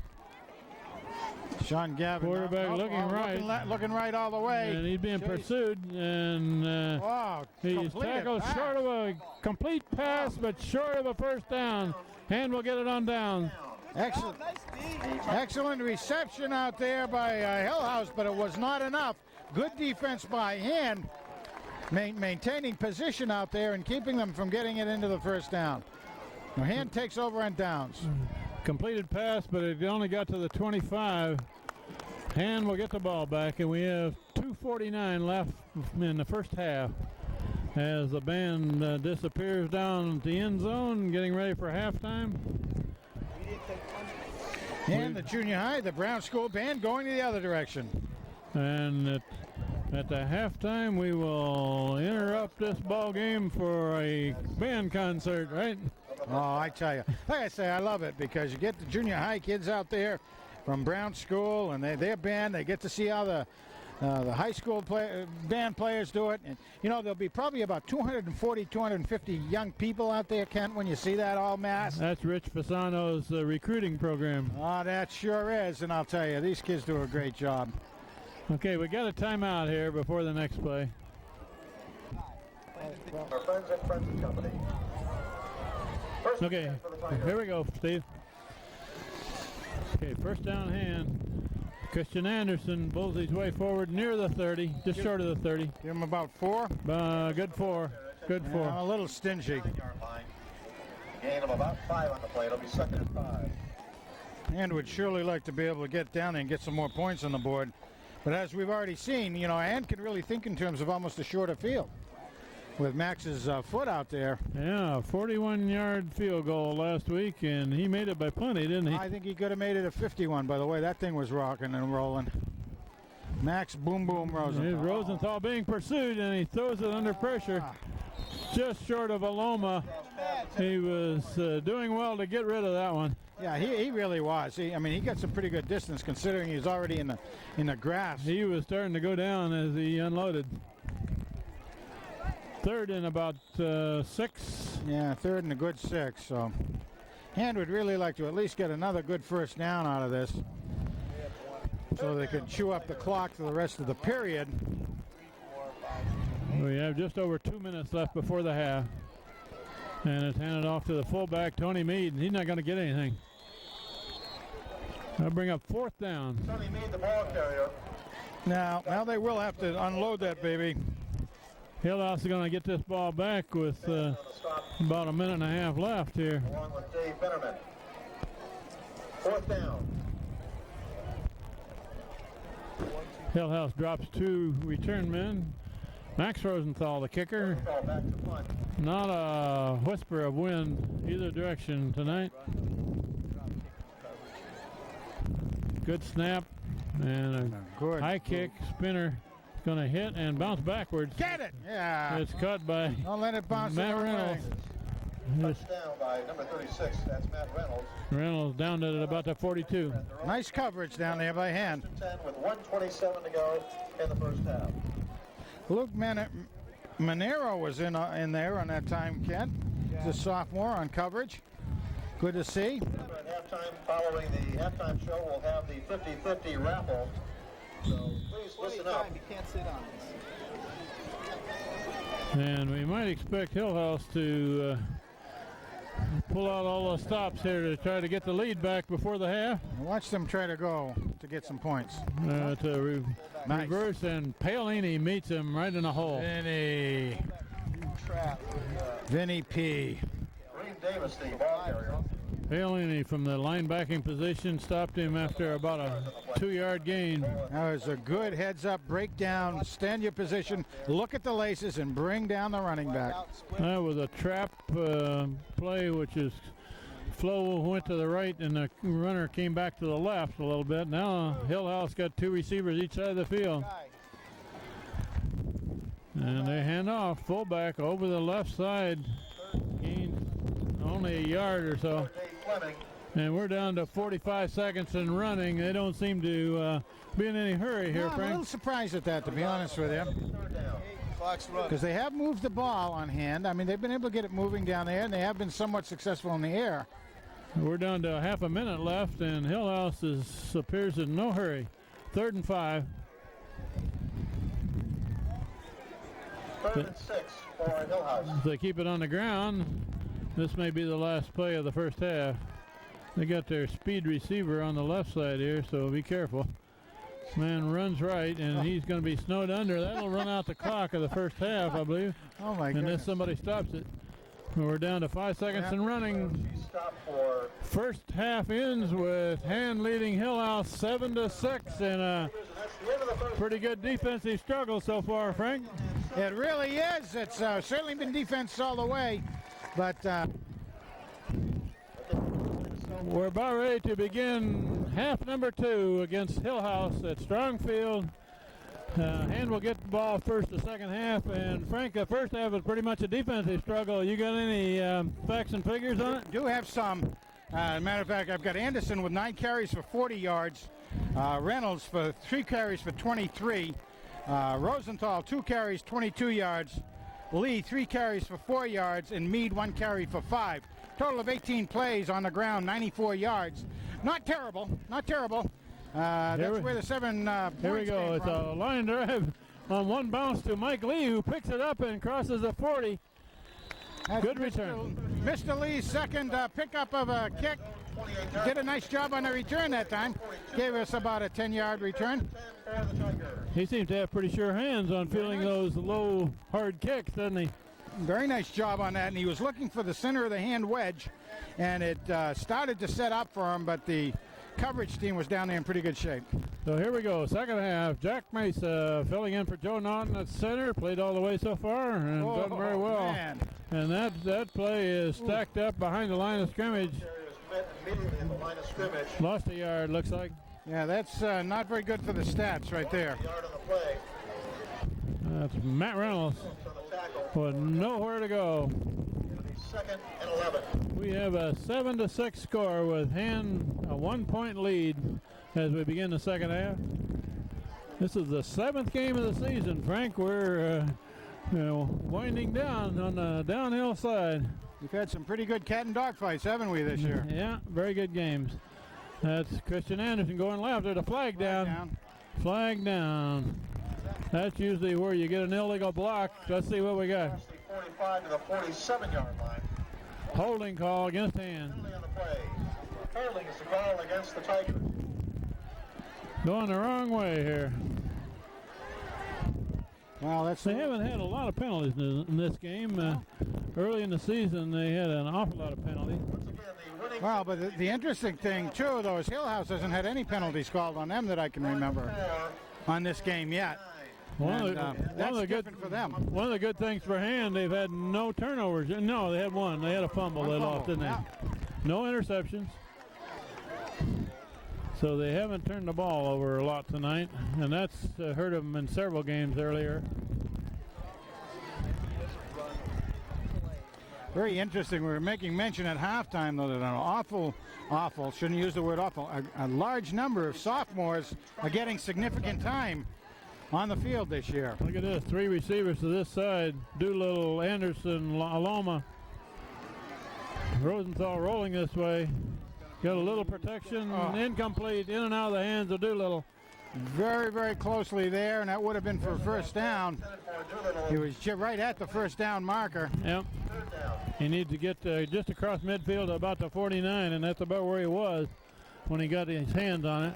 Sean Gavin. Quarterback looking right. Looking right all the way. And he's being pursued, and Wow. he's completed tackled pass. short of a complete pass, but short of a first down. Hand will get it on down. Excellent. Nice D. Excellent reception out there by Hillhouse, but it was not enough. Good defense by Hand, maintaining position out there and keeping them from getting it into the first down. Now Hand takes over on downs. Completed pass, but it only got to the 25. Hand will get the ball back, and we have 2:49 left in the first half as the band disappears down the end zone, getting ready for halftime. And the junior high, the Brown School band going to the other direction. And at the halftime, we will interrupt this ball game for a band concert, right? Oh, I tell you, like I say, I love it because you get the junior high kids out there from Brown School, and their band. They get to see how the high school band players do it. And there'll be probably about 240, 250 young people out there, Kent, when you see that all mass. That's Rich Fasano's recruiting program. Oh, that sure is, and I'll tell you, these kids do a great job. Okay, we got a timeout here before the next play. Our friends at Friends and Company. First Okay, and 10 for the Tigers. here we go, Steve. Okay, first down Hand. Christian Anderson pulls his way forward near the 30, just short of the 30. Give them about 4. Good 4. Good 4. I'm a little stingy. 9-yard line. Gain of about 5 on the play. It'll be 2nd and 5. And would surely like to be able to get down there and get some more points on the board. But as we've already seen, And can really think in terms of almost a shorter field. with Max's foot out there. Yeah, 41-yard field goal last week, and he made it by plenty, didn't he? I think he could have made it a 51, by the way. That thing was rocking and rolling. Max Boom Boom Rosenthal. Here's Rosenthal being pursued, and he throws it under pressure. Just short of a Loma. He was doing well to get rid of that one. Yeah, he really was. I mean, he got some pretty good distance considering he's already in the grass. He was starting to go down as he unloaded. Third and about 6. Yeah, third and a good 6. So, Hand would really like to at least get another good first down out of this, so they could chew up the clock for the rest of the period. We have just over 2 minutes left before the half. And it's handed off to the fullback, Tony Mead. He's not going to get anything. That'll bring up 4th down. Tony Mead, the ball carrier. Now they will have to unload that baby. Hillhouse is going to get this ball back with about a minute and a half left here. Along with Dave Bennerman. 4th down. Hillhouse drops 2 return men. Max Rosenthal, the kicker. Ball back to punt. Not a whisper of wind either direction tonight. Good snap and a Good. high kick. Spinner is going to hit and bounce backwards. Get it! Yeah. It's caught by Don't let it bounce. Matt the wrong way. Reynolds. Touchdown by number 36. That's Matt Reynolds. Reynolds down at about the 42. Nice coverage down there by Hand. 10 with 1:27 to go in the first half. Luke Monero was in there on that time, Kent. He's a sophomore on coverage. Good to see. At halftime, following the halftime show, we'll have the 50-50 raffle. So please listen up. You can't sit on this. And we might expect Hillhouse to pull out all the stops here to try to get the lead back before the half. Watch them try to go to get some points. Nice. Reverse, and Paolini meets him right in the hole. Vinny P. Green Davis, the ball carrier. Paolini from the linebacking position stopped him after about a 2-yard gain. That was a good heads-up breakdown. Stand your position, look at the laces, and bring down the running back. That was a trap play, which is Flo went to the right and the runner came back to the left a little bit. Now Hillhouse got 2 receivers each side of the field. And they hand off. Fullback over the left side. Gains only a yard or so. And we're down to 45 seconds and running. They don't seem to be in any hurry here, I'm a Frank. little surprised at that, to be honest with you. Because they have moved the ball on Hand. I mean, they've been able to get it moving down there, and they have been somewhat successful in the air. We're down to half a minute left, and Hillhouse appears in no hurry. 3rd and 5. 3rd and 6 for Hillhouse. If they keep it on the ground, this may be the last play of the first half. They got their speed receiver on the left side here, so be careful. Man runs right, and he's going to be snowed under. That'll run out the clock of the first half, I believe. Oh, my Unless goodness. somebody stops it. We're down to 5 seconds and running. First half ends with Hand leading Hillhouse 7-6 in a pretty good defensive struggle so far, Frank. It really is. It's certainly been defense all the way, but we're about ready to begin half number 2 against Hillhouse at Strong Field. Hand will get the ball first the second half, and Frank, the first half was pretty much a defensive struggle. You got any facts and figures on it? do have some. Matter of fact, I've got Anderson with 9 carries for 40 yards, Reynolds for 3 carries for 23, Rosenthal 2 carries, 22 yards, Lee 3 carries for 4 yards, and Mead 1 carry for 5. Total of 18 plays on the ground, 94 yards. Not terrible, not terrible. That's where the 7 points Here we go. came It's from. a line drive on one bounce to Mike Lee, who picks it up and crosses the 40. That's Good return. Mr. Lee's second pickup of a kick. Did a nice job on the return that time. Gave us about a 10-yard return. He seems to have pretty sure hands on feeling those low, hard kicks, doesn't he? Very nice job on that, and he was looking for the center of the hand wedge, and it started to set up for him, but the coverage team was down there in pretty good shape. So here we go, second half. Jack Mesa filling in for Joe Naughton at center. Played all the way so far and done very well. Man. And that play is stacked up behind the line of scrimmage. Immediately in the line of scrimmage. Lost a yard, looks like. Yeah, that's not very good for the stats right there. Yard on the play. That's Matt Reynolds On the tackle. with nowhere to go. It'll be second and 11. We have a 7-6 score with Hand a 1-point lead as we begin the second half. This is the 7th game of the season, Frank. We're winding down on the downhill side. We've had some pretty good cat and dog fights, haven't we, this year? Yeah, very good games. That's Christian Anderson going left. There's a flag down. Flag down. That's usually where you get an illegal block. Let's see what we got. Across the 45 to the 47-yard line. Holding call against Hand. Penalty on the play. Holding is the call against the Tigers. Going the wrong way here. Well, that's They haven't had a lot of penalties in this game. Early in the season, they had an awful lot of penalties. Once again, the winning well, but the interesting thing, too, though, is Hillhouse hasn't had any penalties called on them that I can remember on this game yet. That's different for them. One of the good things for Hand, they've had no turnovers. No, they had one. They had a fumble they lost, didn't they? No interceptions. So they haven't turned the ball over a lot tonight, and that's hurt them in several games earlier. Very interesting. We were making mention at halftime, though, that an awful, shouldn't use the word awful, a large number of sophomores are getting significant time on the field this year. Look at this, 3 receivers to this side. Doolittle, Anderson, Aloma. Rosenthal rolling this way. Got a little protection, incomplete, in and out of the hands of Doolittle. Very, very closely there, and that would have been for a first down. He was right at the first down marker. Yep. He needs to get just across midfield to about the 49, and that's about where he was when he got his hands on it.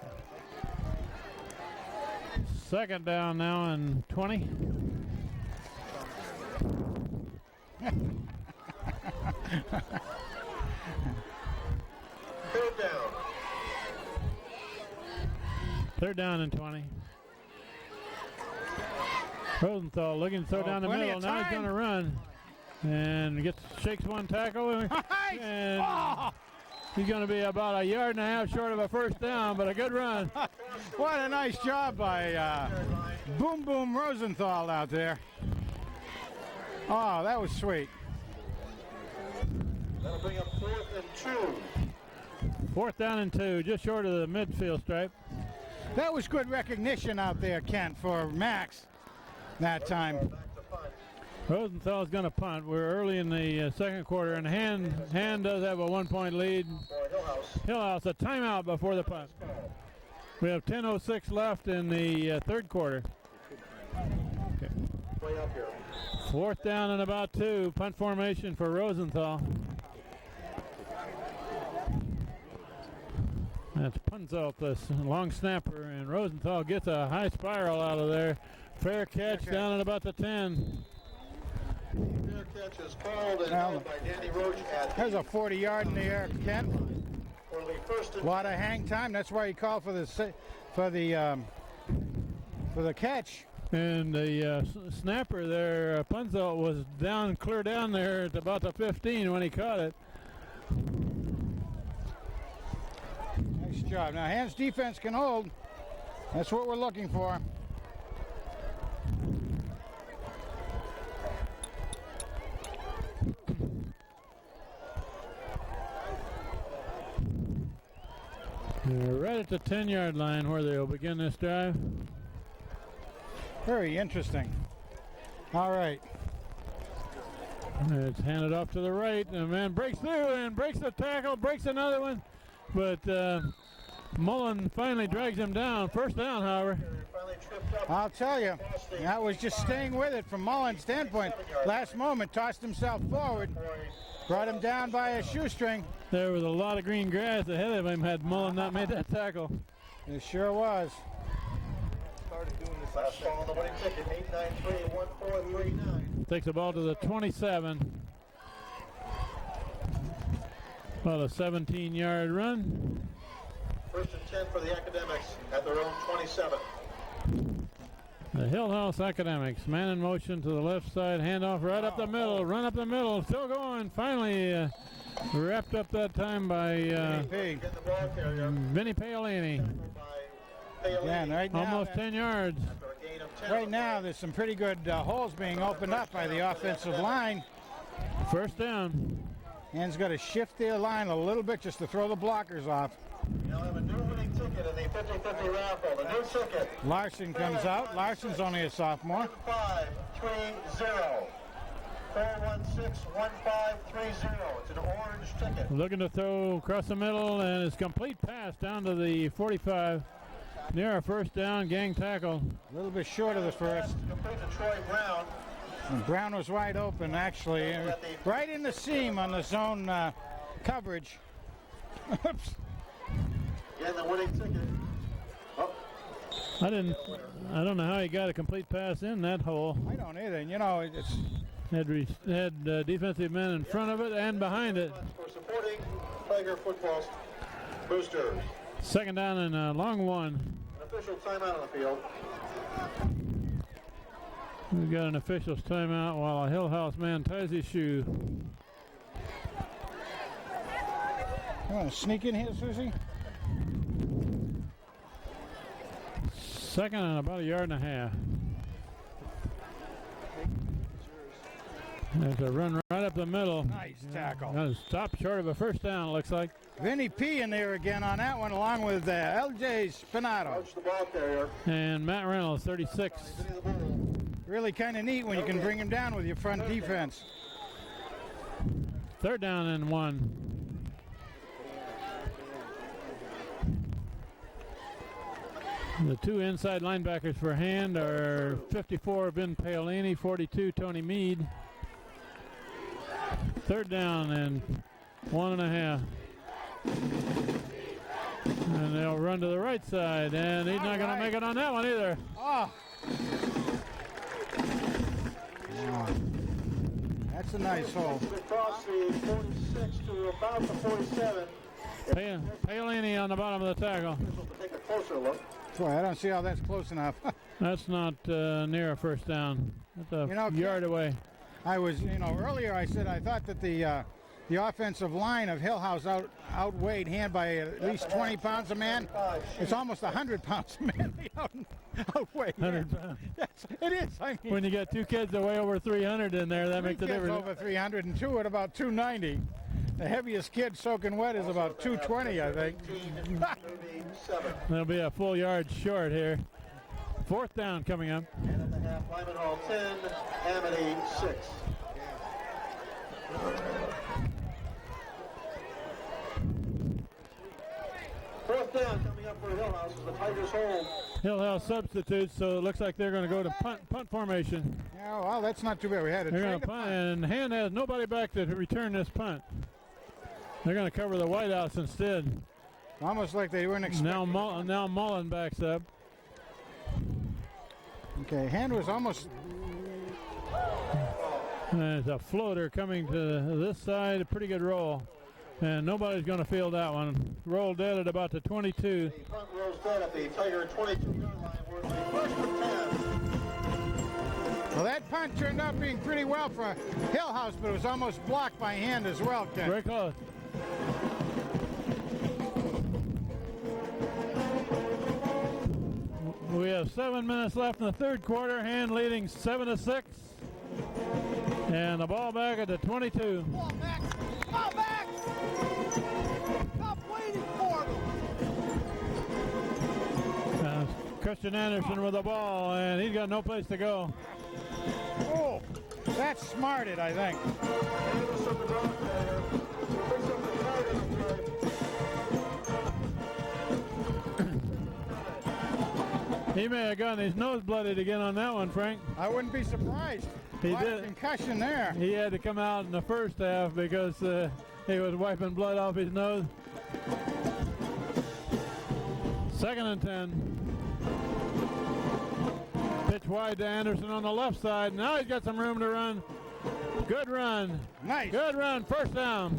Second down now and 20. third down. Third down and 20. Rosenthal looking to throw down the middle. Now he's going to run. And shakes one tackle. And he's going to be about a yard and a half short of a first down, but a good run. What a nice job by Boom Boom Rosenthal out there. Oh, that was sweet. That'll bring up 4th and 2. 4th down and 2, just short of the midfield stripe. That was good recognition out there, Kent, for Max that time. Back to punt. Rosenthal's going to punt. We're early in the second quarter, and Hand does have a 1-point lead. For Hillhouse. Hillhouse, a timeout before the punt. We have 10:06 left in the third quarter. Okay. Way up here. 4th down and about 2. Punt formation for Rosenthal. That's Punzelt, this long snapper, and Rosenthal gets a high spiral out of there. Fair catch down at about the 10. Fair catch is called and held by Danny Roach at There's a 40-yard in the air, Kent. for the first and A lot of hang time. That's why he called for the catch. And the snapper there, Punzelt, was clear down there at about the 15 when he caught it. Nice job. Now, Hand's defense can hold. That's what we're looking for. They're right at the 10-yard line where they'll begin this drive. Very interesting. All right. It's handed off to the right, and the man breaks through and breaks the tackle, breaks another one. But Mullen finally drags him down. First down, however. finally tripped up. I'll tell you, that was just staying with it from Mullen's standpoint. Last moment, tossed himself forward, brought him down by a shoestring. There was a lot of green grass ahead of him had Mullen not made that tackle. It sure was. Last ball on the winning ticket, 893-1439. Takes the ball to the 27. About a 17-yard run. First and 10 for the Academics at their own 27. The Hillhouse Academics, man in motion to the left side, handoff right up the middle, run up the middle, still going. Finally wrapped up that time by Vinny Paolini. Again, right now, Almost 10 yards. Right now, there's some pretty good holes being opened up by the offensive line. First down. Hand's got to shift their line a little bit just to throw the blockers off. You'll have a new winning ticket in the 50-50 raffle. The new ticket. Larson comes out. Larson's only a sophomore. 1530. 416-1530. It's an orange ticket. Looking to throw across the middle, and it's complete pass down to the 45. Near a first down, gang tackle. A little bit short of the first. Complete to Troy Brown. And Brown was wide open, actually. Right in the seam on the zone coverage. Oops. Again, the winning ticket. Oh. I don't know how he got a complete pass in that hole. I don't either. And, you know, it's Had defensive men in front of it and behind it. For supporting Tiger football boosters. Second down and a long one. An official timeout on the field. We've got an official's timeout while a Hillhouse man ties his shoe. You want to sneak in here, Susie? Second and about a yard and a half. There's a run right up the middle. Nice tackle. Gonna stop short of a first down, it looks like. Vinny P in there again on that one, along with LJ Spinato. Coach the ball carrier. And Matt Reynolds, 36. Really kind of neat when you can bring him down with your front defense. Third down and one. The two inside linebackers for Hand are 54, Vin Paolini, 42, Tony Mead. Third down and 1.5. And they'll run to the right side, and he's not going to make it on that one either. Oh. That's a nice hole. Across the 46 to about the 47. Paolini on the bottom of the tackle. Take a closer look. Boy, I don't see how that's close enough. That's not near a first down. That's a yard away. I was, earlier I said I thought that the offensive line of Hillhouse outweighed Hand by at least 20 pounds a man. It's almost 100 pounds a man they outweigh. 100 pounds. Yes, it is. I mean, When you got two kids that weigh over 300 in there, that makes a difference. over 300 and two at about 290. The heaviest kid soaking wet is about 220, I think. They'll be a full yard short here. Fourth down coming up. And at the half, Lyman Hall 10, Amity 6. Fourth down coming up for Hillhouse as the Tigers hold. Hillhouse substitutes, so it looks like they're going to go to punt formation. Yeah, well, that's not too bad. We had a They're going trade to to punt, punt. and Hand has nobody back to return this punt. They're going to cover the whiteouts instead. Almost like they weren't expecting. Now Mullen backs up. Okay, Hand was almost. There's a floater coming to this side, a pretty good roll. And nobody's going to field that one. Roll dead at about the 22. The punt rolls dead at the Tiger 22-yard line. We're in the first and 10. Well, that punt turned out being pretty well for Hillhouse, but it was almost blocked by Hand as well, Ken. Very close. We have 7 minutes left in the third quarter. Hand leading 7-6. And the ball back at the 22. Ball back! Ball back! Stop waiting for them! Christian Anderson with the ball, and he's got no place to go. Oh, that's smarted, I think. He may have gotten his nose blooded again on that one, Frank. I wouldn't be surprised. He A lot of did. concussion there. He had to come out in the first half because he was wiping blood off his nose. Second and 10. Pitch wide to Anderson on the left side. Now he's got some room to run. Good run. Nice. Good run. First down.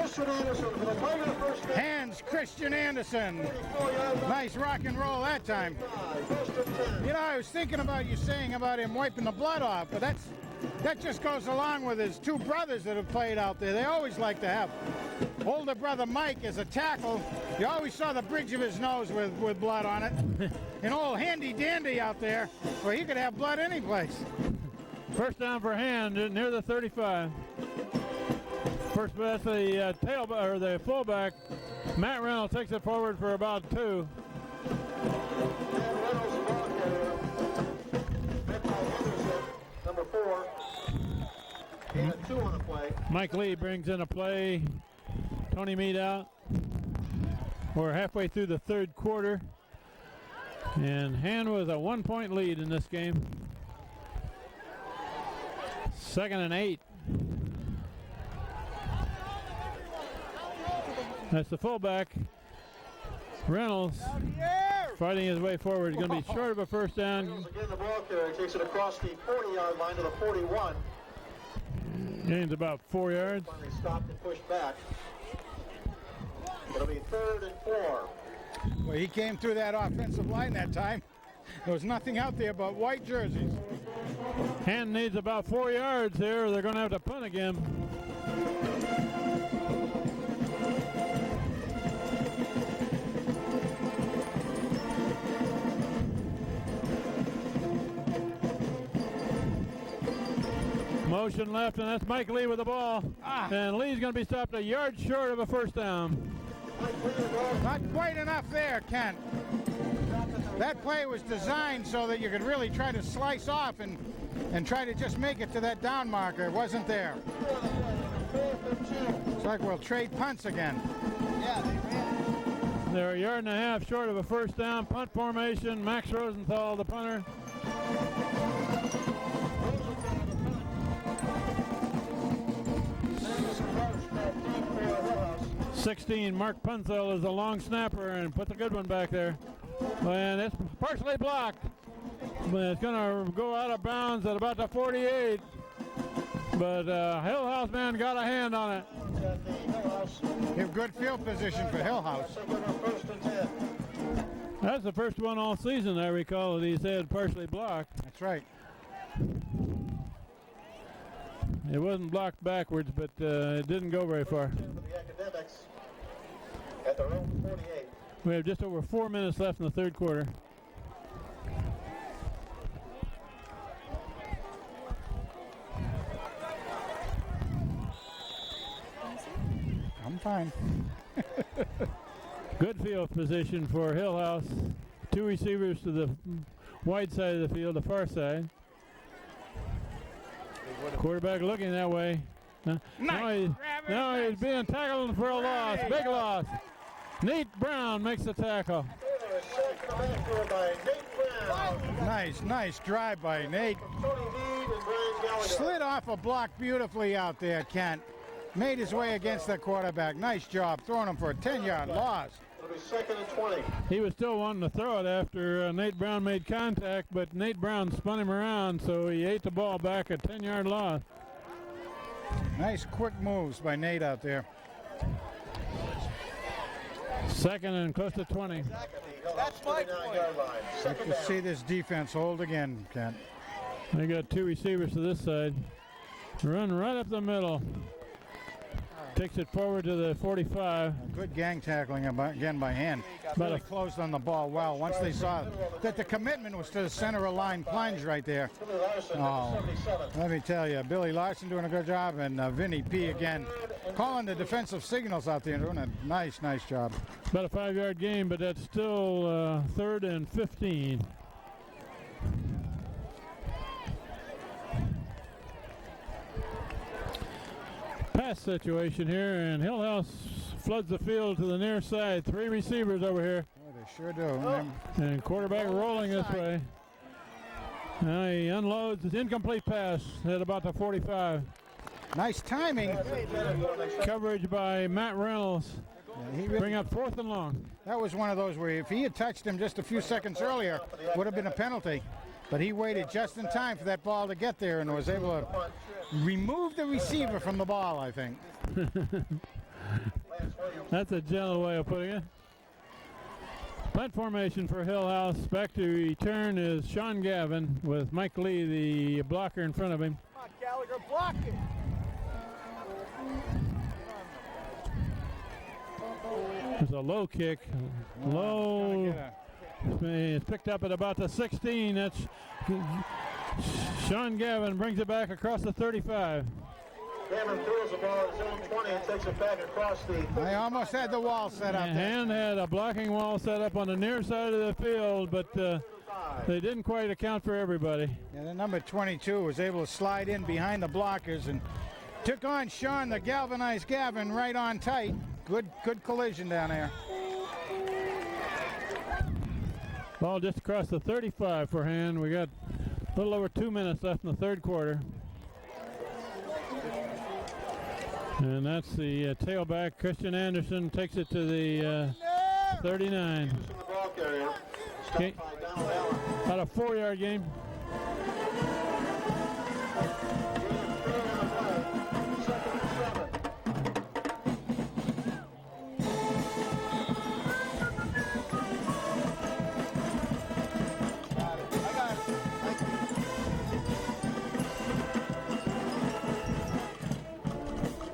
Christian Anderson for the Tiger first down. Hands Christian Anderson. Nice rock and roll that time. First and 10. You know, I was thinking about you saying about him wiping the blood off, but that just goes along with his two brothers that have played out there. They always like to have older brother Mike as a tackle. You always saw the bridge of his nose with blood on it. An old handy dandy out there where he could have blood any place. First down for Hand near the 35. First, that's the or the fullback. Matt Reynolds takes it forward for about 2. Reynolds, the ball carrier. Number 4. And a 2 on the play. Mike Lee brings in a play. Tony Meade out. We're halfway through the third quarter. And Hand with a 1-point lead in this game. 2nd and 8. That's the fullback. Reynolds fighting his way forward. He's going to be short of a first down. Reynolds again, the ball carrier, takes it across the 40-yard line to the 41. Gains about 4 yards. Finally stopped and pushed back. It'll be 3rd and 4. Well, he came through that offensive line that time. There was nothing out there but white jerseys. Hand needs about 4 yards here, or they're going to have to punt again. Motion left, and that's Mike Lee with the ball. And Lee's going to be stopped a yard short of a first down. Not quite enough there, Kent. That play was designed so that you could really try to slice off and try to just make it to that down marker. It wasn't there. It's like we'll trade punts again. Yeah, they ran. They're a yard and a half short of a first down. Punt formation. Max Rosenthal, the punter. 16, Mark Punthel is a long snapper and puts a good one back there. And it's partially blocked. But it's going to go out of bounds at about the 48. But Hillhouse man got a hand on it. You have good field position for Hillhouse. That's the first one all season, I recall, that he's had partially blocked. That's right. It wasn't blocked backwards, but it didn't go very far. The Academics at their own 48. We have just over 4 minutes left in the third quarter. I'm fine. Good field position for Hillhouse. 2 receivers to the wide side of the field, the far side. Quarterback looking that way. Now he's being tackled for a loss. Big loss. Nate Brown makes the tackle. Nice drive by Nate. Slid off a block beautifully out there, Kent. Made his way against the quarterback. Nice job throwing him for a 10-yard loss. It'll be 2nd and 20. He was still wanting to throw it after Nate Brown made contact, but Nate Brown spun him around, so he ate the ball back, a 10-yard loss. Nice quick moves by Nate out there. 2nd and close to 20. That's my point. Like to see this defense hold again, Kent. They got 2 receivers to this side. Run right up the middle. Takes it forward to the 45. Good gang tackling again by Hand. Really closed on the ball well. Once they saw that the commitment was to the center of line plunge right there. Oh, let me tell you, Billy Larson doing a good job, and Vinny P again calling the defensive signals out there and doing a nice job. About a 5-yard gain, but that's still 3rd and 15. Pass situation here, and Hillhouse floods the field to the near side. 3 receivers over here. Oh, they sure do. And quarterback rolling this way. Now he unloads his incomplete pass at about the 45. Nice timing. Coverage by Matt Reynolds. Yeah, he really, bring up 4th and long. That was one of those where if he had touched him just a few seconds earlier, would have been a penalty. But he waited just in time for that ball to get there and was able to remove the receiver from the ball, I think. That's a gentle way of putting it. Punt formation for Hillhouse. Back to return is Sean Gavin with Mike Lee, the blocker, in front of him. Come on, Gallagher, block it. It's a low kick. Low. It's picked up at about the 16. That's Sean Gavin brings it back across the 35. Gavin throws the ball at his own 20 and takes it back across the... I almost had the wall set up there. Hand had a blocking wall set up on the near side of the field, but they didn't quite account for everybody. And the number 22 was able to slide in behind the blockers and took on Sean, the galvanized Gavin, right on tight. Good collision down there. Ball just across the 35 for Hand. We got a little over 2 minutes left in the third quarter. And that's the tailback. Christian Anderson takes it to the 39. Okay. About a 4-yard game.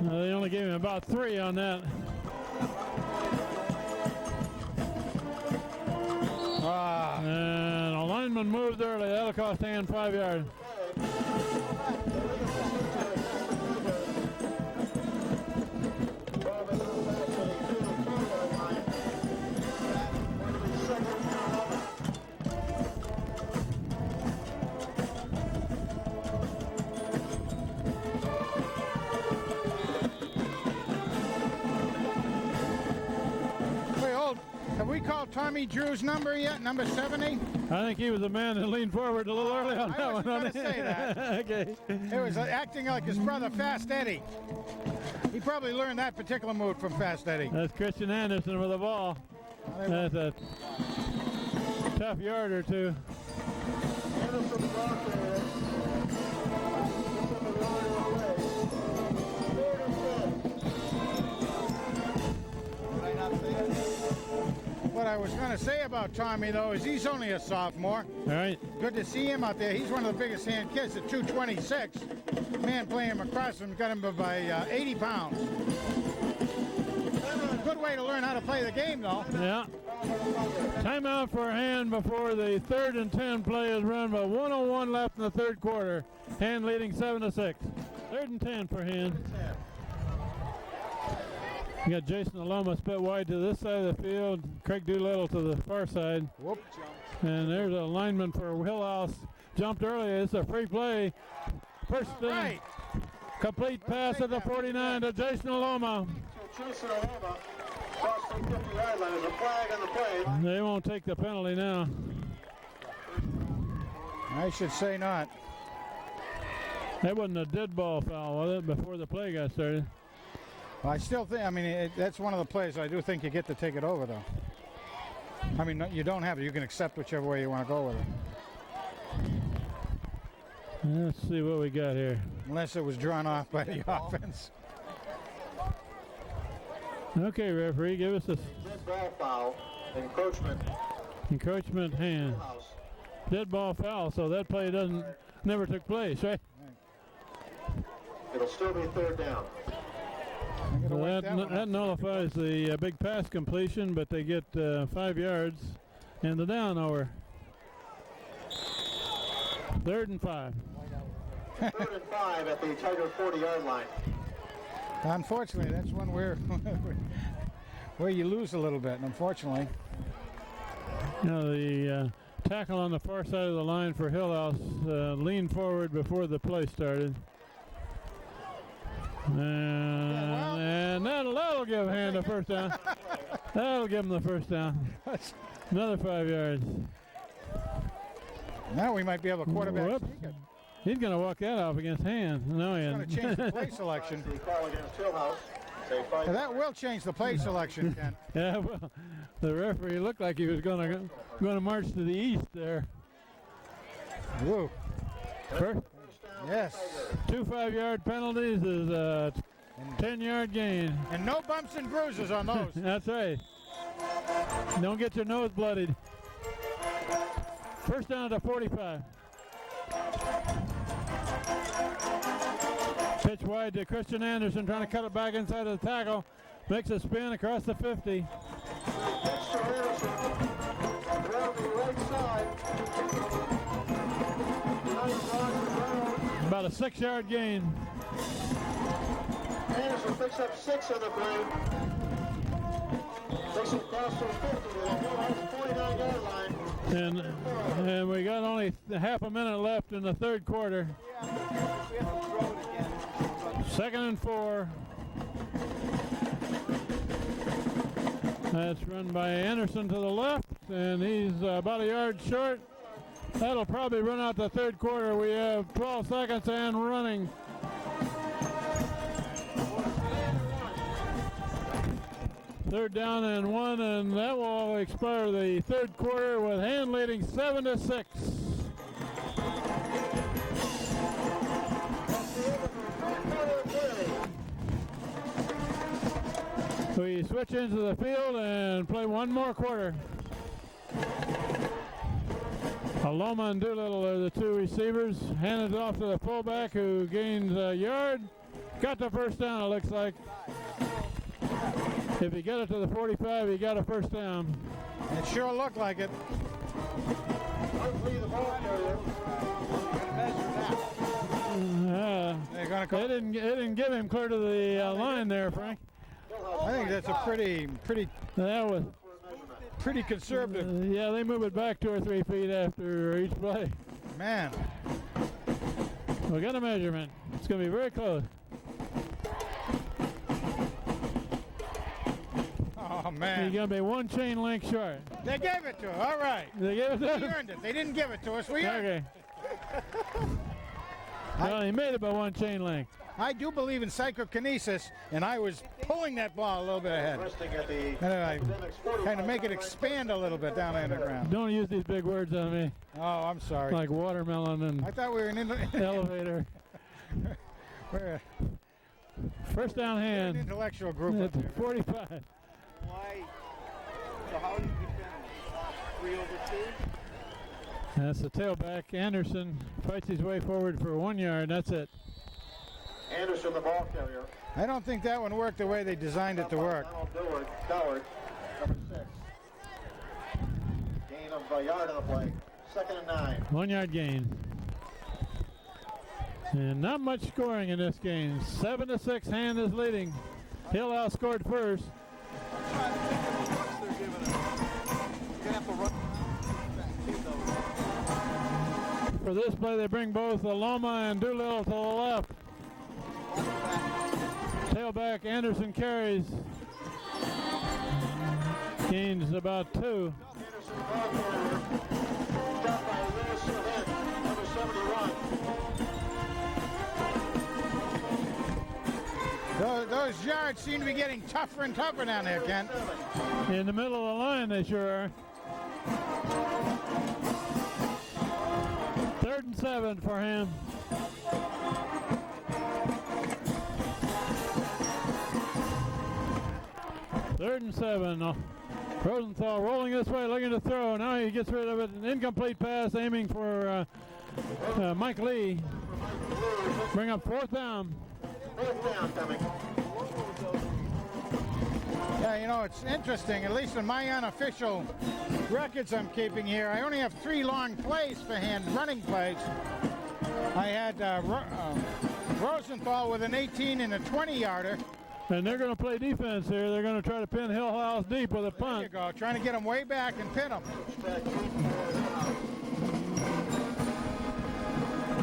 They only gave him about 3 on that. And a lineman moved early. That'll cost Hand 5 yards. Have we called Tommy Drew's number yet? Number 70? I think he was the man that leaned forward a little early on that I one. wasn't going to say that. Okay. It was acting like his brother, Fast Eddie. He probably learned that particular move from Fast Eddie. That's Christian Anderson with the ball. That's a tough yard or two. What I was going to say about Tommy, though, is he's only a sophomore. All right. Good to see him out there. He's one of the biggest Hand kids at 226. Man playing him across him got him by 80 pounds. Good way to learn how to play the game, though. Yeah. Timeout for Hand before the 3rd and 10 play is run, but 1:01 left in the third quarter. Hand leading 7-6. 3rd and 10 for Hand. You got Jason Aloma split wide to this side of the field. Craig Doolittle to the far side. Whoop. And there's a lineman for Hillhouse. Jumped early. It's a free play. First Right. complete pass at the 49 to Jason Aloma. Jason Aloma crossed the 50-yard line. There's a flag on the play. They won't take the penalty now. I should say not. That wasn't a dead ball foul, was it, before the play got started? Well, I still think, that's one of the plays I do think you get to take it over, though. I mean, you don't have it. You can accept whichever way you want to go with it. Let's see what we got here. Unless it was drawn off by the offense. Okay, referee, give us a Dead ball foul, encroachment. encroachment Hand. Dead ball foul, so that play never took place, right? It'll still be 3rd down. So that nullifies the big pass completion, but they get 5 yards and the down over. 3rd and 5. 3rd and 5 at the Tiger 40-yard line. Unfortunately, that's one where you lose a little bit, unfortunately. You know, the tackle on the far side of the line for Hillhouse leaned forward before the play started. And that'll give Hand a first down. That'll give him the first down. Another 5 yards. Now we might be able to quarterback Whoops. sneak it. He's going to walk that off against Hand. No, It's going to change the play selection. The call against Hillhouse. Now, that will change the play selection, Ken. Yeah, well, the referee looked like he was going to march to the east there. Woo. First, Yes. 2 5-yard penalties is 10-yard gain. And no bumps and bruises on those. That's right. Don't get your nose bloodied. First down to 45. Pitch wide to Christian Anderson, trying to cut it back inside of the tackle. Makes a spin across the 50. About a 6-yard gain. Anderson picks up 6 on the play. Takes it across to the 50 to the Hillhouse 49-yard line. And we got only half a minute left in the third quarter. We have to throw it again. 2nd and 4. That's run by Anderson to the left, and he's about a yard short. That'll probably run out the third quarter. We have 12 seconds and running. Third down and 1, and that will expire the third quarter with Hand leading 7-6. We switch into the field and play one more quarter. Aloma and Doolittle are the two receivers. Handed it off to the fullback who gains a yard. Got the first down, it looks like. If he got it to the 45, he got a first down. It sure looked like it. Hopefully the ball carrier. They're gonna call. It didn't give him clear to the line there, Frank. I think that's a pretty That was conservative. yeah. They move it back 2 or 3 feet after each play. Man. We got a measurement. It's going to be very close. Oh He's man. going to be 1 chain link short. They gave it to him. All right. They gave it to We him. earned it. They didn't give it to us. We earned it. Okay. Well, he made it by 1 chain link. I do believe in psychokinesis, and I was pulling that ball a little bit ahead. Resting at the And then I kind of make it expand a little bit down in the ground. Don't use these big words on me, Oh, I'm sorry. like watermelon I and thought we were in elevator. we're First down an hand intellectual group up at here. 45. Why? So how do you defend them? 3 over 2? That's the tailback. Anderson fights his way forward for 1 yard. That's it. Anderson, the ball carrier. I don't think that one worked the way they designed it to work. Doward, number 6. Gain of a yard on the play. 2nd and 9. 1 yard gain. And not much scoring in this game. 7-6. Hand is leading. Hillhouse scored first. I'm trying to think of the looks they're giving us. You're going to have to run back, too, though. For this play, they bring both Aloma and Doolittle to the left. Tailback Anderson carries. Gains about 2. Anderson, ball carrier. Stopped by Lewis Levin, number 71. Those yards seem to be getting tougher and tougher down there, Ken. In the middle of the line, they sure are. 3rd and 7 for him. Third and 7. Rosenthal rolling this way, looking to throw. Now he gets rid of it. An incomplete pass, aiming for Mike Lee. Bring up 4th down. 4th down coming. Yeah, you know, it's interesting. At least in my unofficial records I'm keeping here, I only have 3 long plays for Hand, running plays. I had Rosenthal with an 18 and a 20-yarder. And they're going to play defense here. They're going to try to pin Hillhouse deep with a There you punt. go, trying to get them way back and pin them.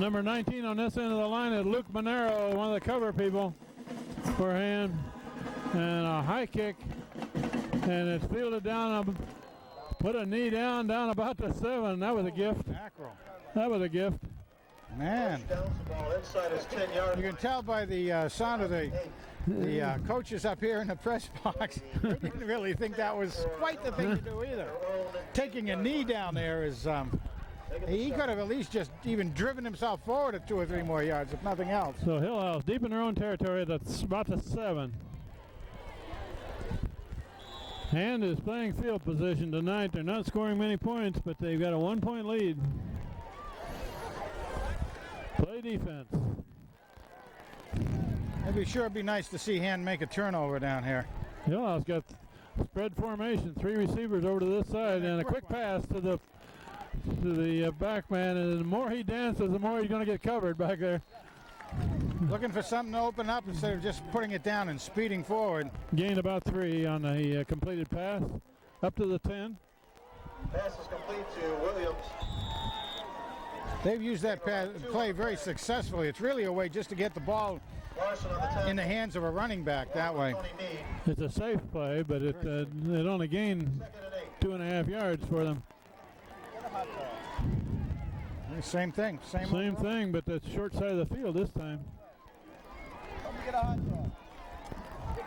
Number 19 on this end of the line is Luke Monero, one of the cover people for Hand. And a high kick. And it's fielded down. Put a knee down about the 7. That was a gift. Mackerel. That was a gift. Man, Bounce the ball inside his 10-yard you can tell by the sound of the coaches up here in the press box. They didn't really think that was quite the thing to do either. Taking a knee down there is He could have at least just even driven himself forward at 2 or 3 more yards, if nothing else. So Hillhouse deep in their own territory at about the 7. Hand is playing field position tonight. They're not scoring many points, but they've got a 1-point lead. Play defense. It'd be nice to see Hand make a turnover down here. Hillhouse got spread formation, 3 receivers over to this side, and a quick pass to the back man. And the more he dances, the more he's going to get covered back there. Looking for something to open up instead of just putting it down and speeding forward. Gained about 3 on the completed pass, up to the 10. Pass is complete to Williams. They've used that play very successfully. It's really a way just to get the ball in the hands of a running back that way. It's a safe play, but it only gained 2.5 yards for them. Same thing. Same thing, but the short side of the field this time.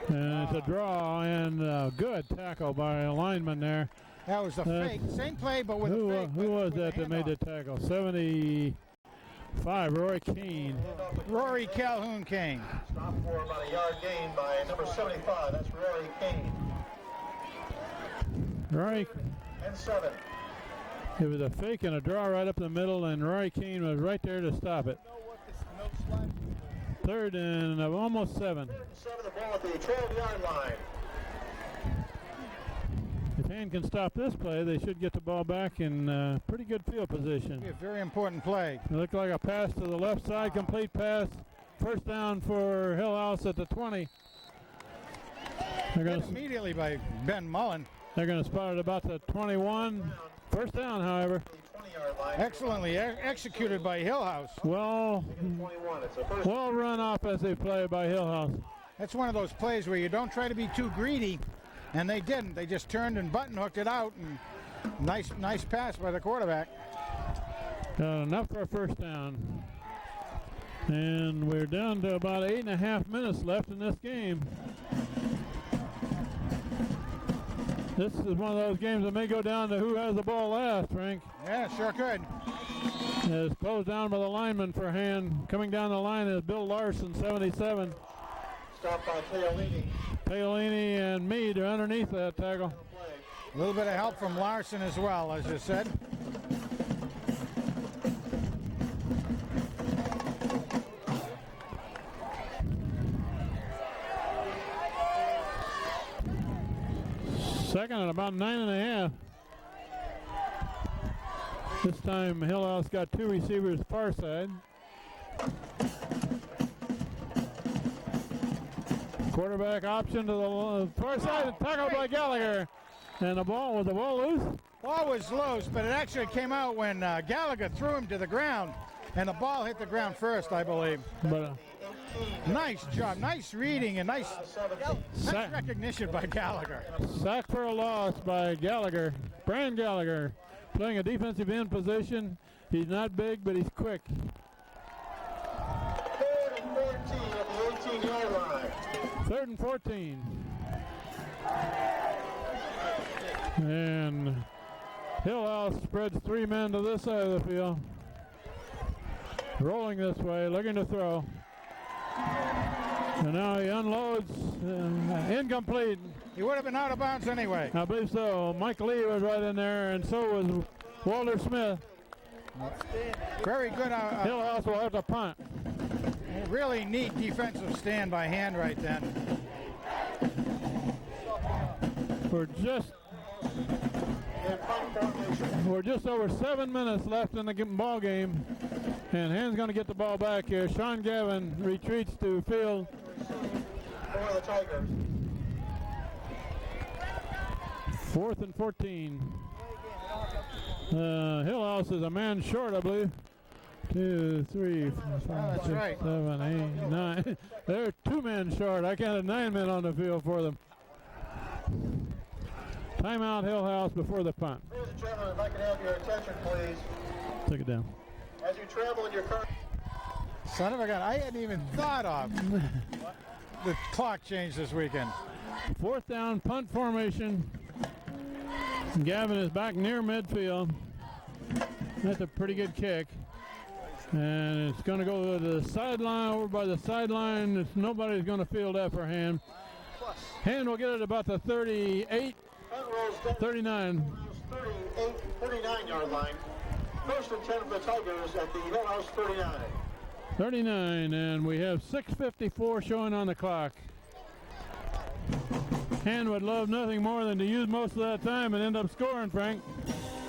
And it's a draw, and a good tackle by a lineman there. That was a fake. Same play, but with a fake. Who was that made the tackle? 75, Rory Kane. Rory Calhoun Kane. Stop for about a yard gain by number 75. That's Rory Kane. Rory. And 7. It was a fake and a draw right up the middle, and Rory Kane was right there to stop it. 3rd and almost 7. 3rd and 7, the ball at the 12-yard line. If Hand can stop this play, they should get the ball back in pretty good field position. A very important play. It looked like a pass to the left side, complete pass. First down for Hillhouse at the 20. Hit immediately by Ben Mullen. They're going to spot it about the 21. First down, however. Excellently executed by Hillhouse. Well run offensive play by Hillhouse. That's one of those plays where you don't try to be too greedy, and they didn't. They just turned and button hooked it out, and nice pass by the quarterback. Got enough for a first down. And we're down to about 8.5 minutes left in this game. This is one of those games that may go down to who has the ball last, Frank. Yeah, sure could. It's closed down by the lineman for Hand. Coming down the line is Bill Larson, 77. Stopped by Paolini. Paolini and Meade are underneath that tackle. A little bit of help from Larson as well, as you said. Second and about 9.5. This time Hillhouse got 2 receivers far side. Quarterback option to the far side, tackled by Gallagher. And was the ball loose? Ball was loose, but it actually came out when Gallagher threw him to the ground, and the ball hit the ground first, I believe. But nice job, nice reading, and nice recognition by Gallagher. Sack for a loss by Gallagher. Brian Gallagher playing a defensive end position. He's not big, but he's quick. 3rd and 14 at the 18-yard line. 3rd and 14. And Hillhouse spreads 3 men to this side of the field. Rolling this way, looking to throw. And now he unloads, incomplete. He would have been out of bounds anyway. I believe so. Mike Lee was right in there, and so was Walter Smith. Very good. Hillhouse will have to punt. Really neat defensive stand by Hand right then. We're just over 7 minutes left in the ball game, and Hand's going to get the ball back here. Sean Gavin retreats to field. For the Tigers. 4th and 14. Hillhouse is a man short, I believe. 2, 3, 4, 5, 6, 7, 8, 9. They're 2 men short. I counted 9 men on the field for them. Timeout Hillhouse before the punt. Ladies and gentlemen, if I can have your attention, please. Take it down. As you travel in your car. Son of a gun, I hadn't even thought of the clock change this weekend. 4th down, punt formation. Gavin is back near midfield. That's a pretty good kick. And it's going to go to the sideline, over by the sideline. Nobody's going to field that for Hand. Hand will get it about the 38, 39. 39-yard line. First and 10 for the Tigers at the Hillhouse 39. 39, and we have 6:54 showing on the clock. Hand would love nothing more than to use most of that time and end up scoring, Frank.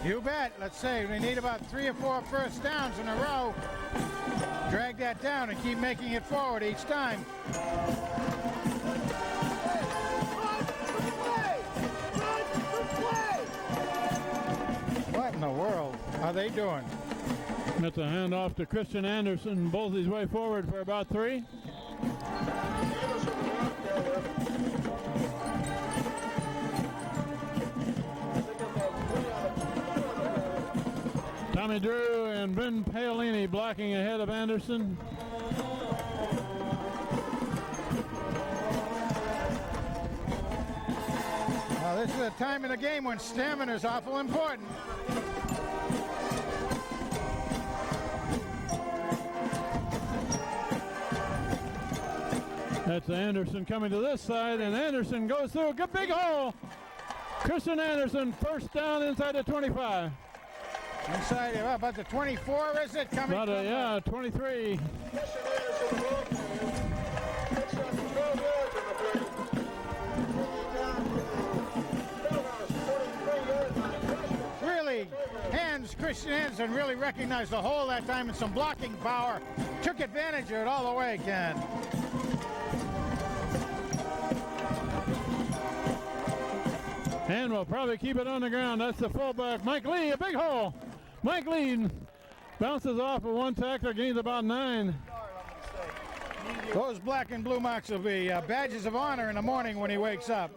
You bet. Let's say we need about 3 or 4 first downs in a row. Drag that down and keep making it forward each time. What in the world are they doing? That's a handoff to Christian Anderson. Bowls his way forward for about 3. Tommy Drew and Ben Paolini blocking ahead of Anderson. This is a time in the game when stamina is awful important. That's Anderson coming to this side, and Anderson goes through a good big hole. Christian Anderson, first down inside the 25. Inside about the 24, is it? Coming about 23. Really, Christian Anderson really recognized the hole that time and some blocking power. Took advantage of it all the way, Ken. And will probably keep it on the ground. That's the fullback, Mike Lee, a big hole. Mike Lee bounces off of one tackler, gains about 9. Those black and blue marks will be badges of honor in the morning when he wakes up.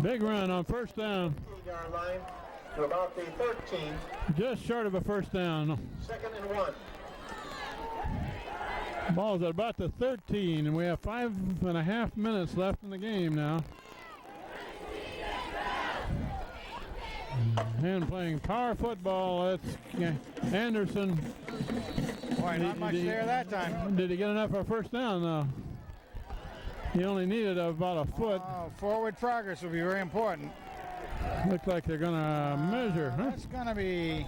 Big run on first down. Line to about the 13. Just short of a first down. 2nd and 1. Ball's at about the 13, and we have 5.5 minutes left in the game now. And playing power football, that's Anderson. Boy, not much there that time. Did he get enough for a first down, though? He only needed about a foot. Forward progress will be very important. Looks like they're going to measure. Huh? That's going to be,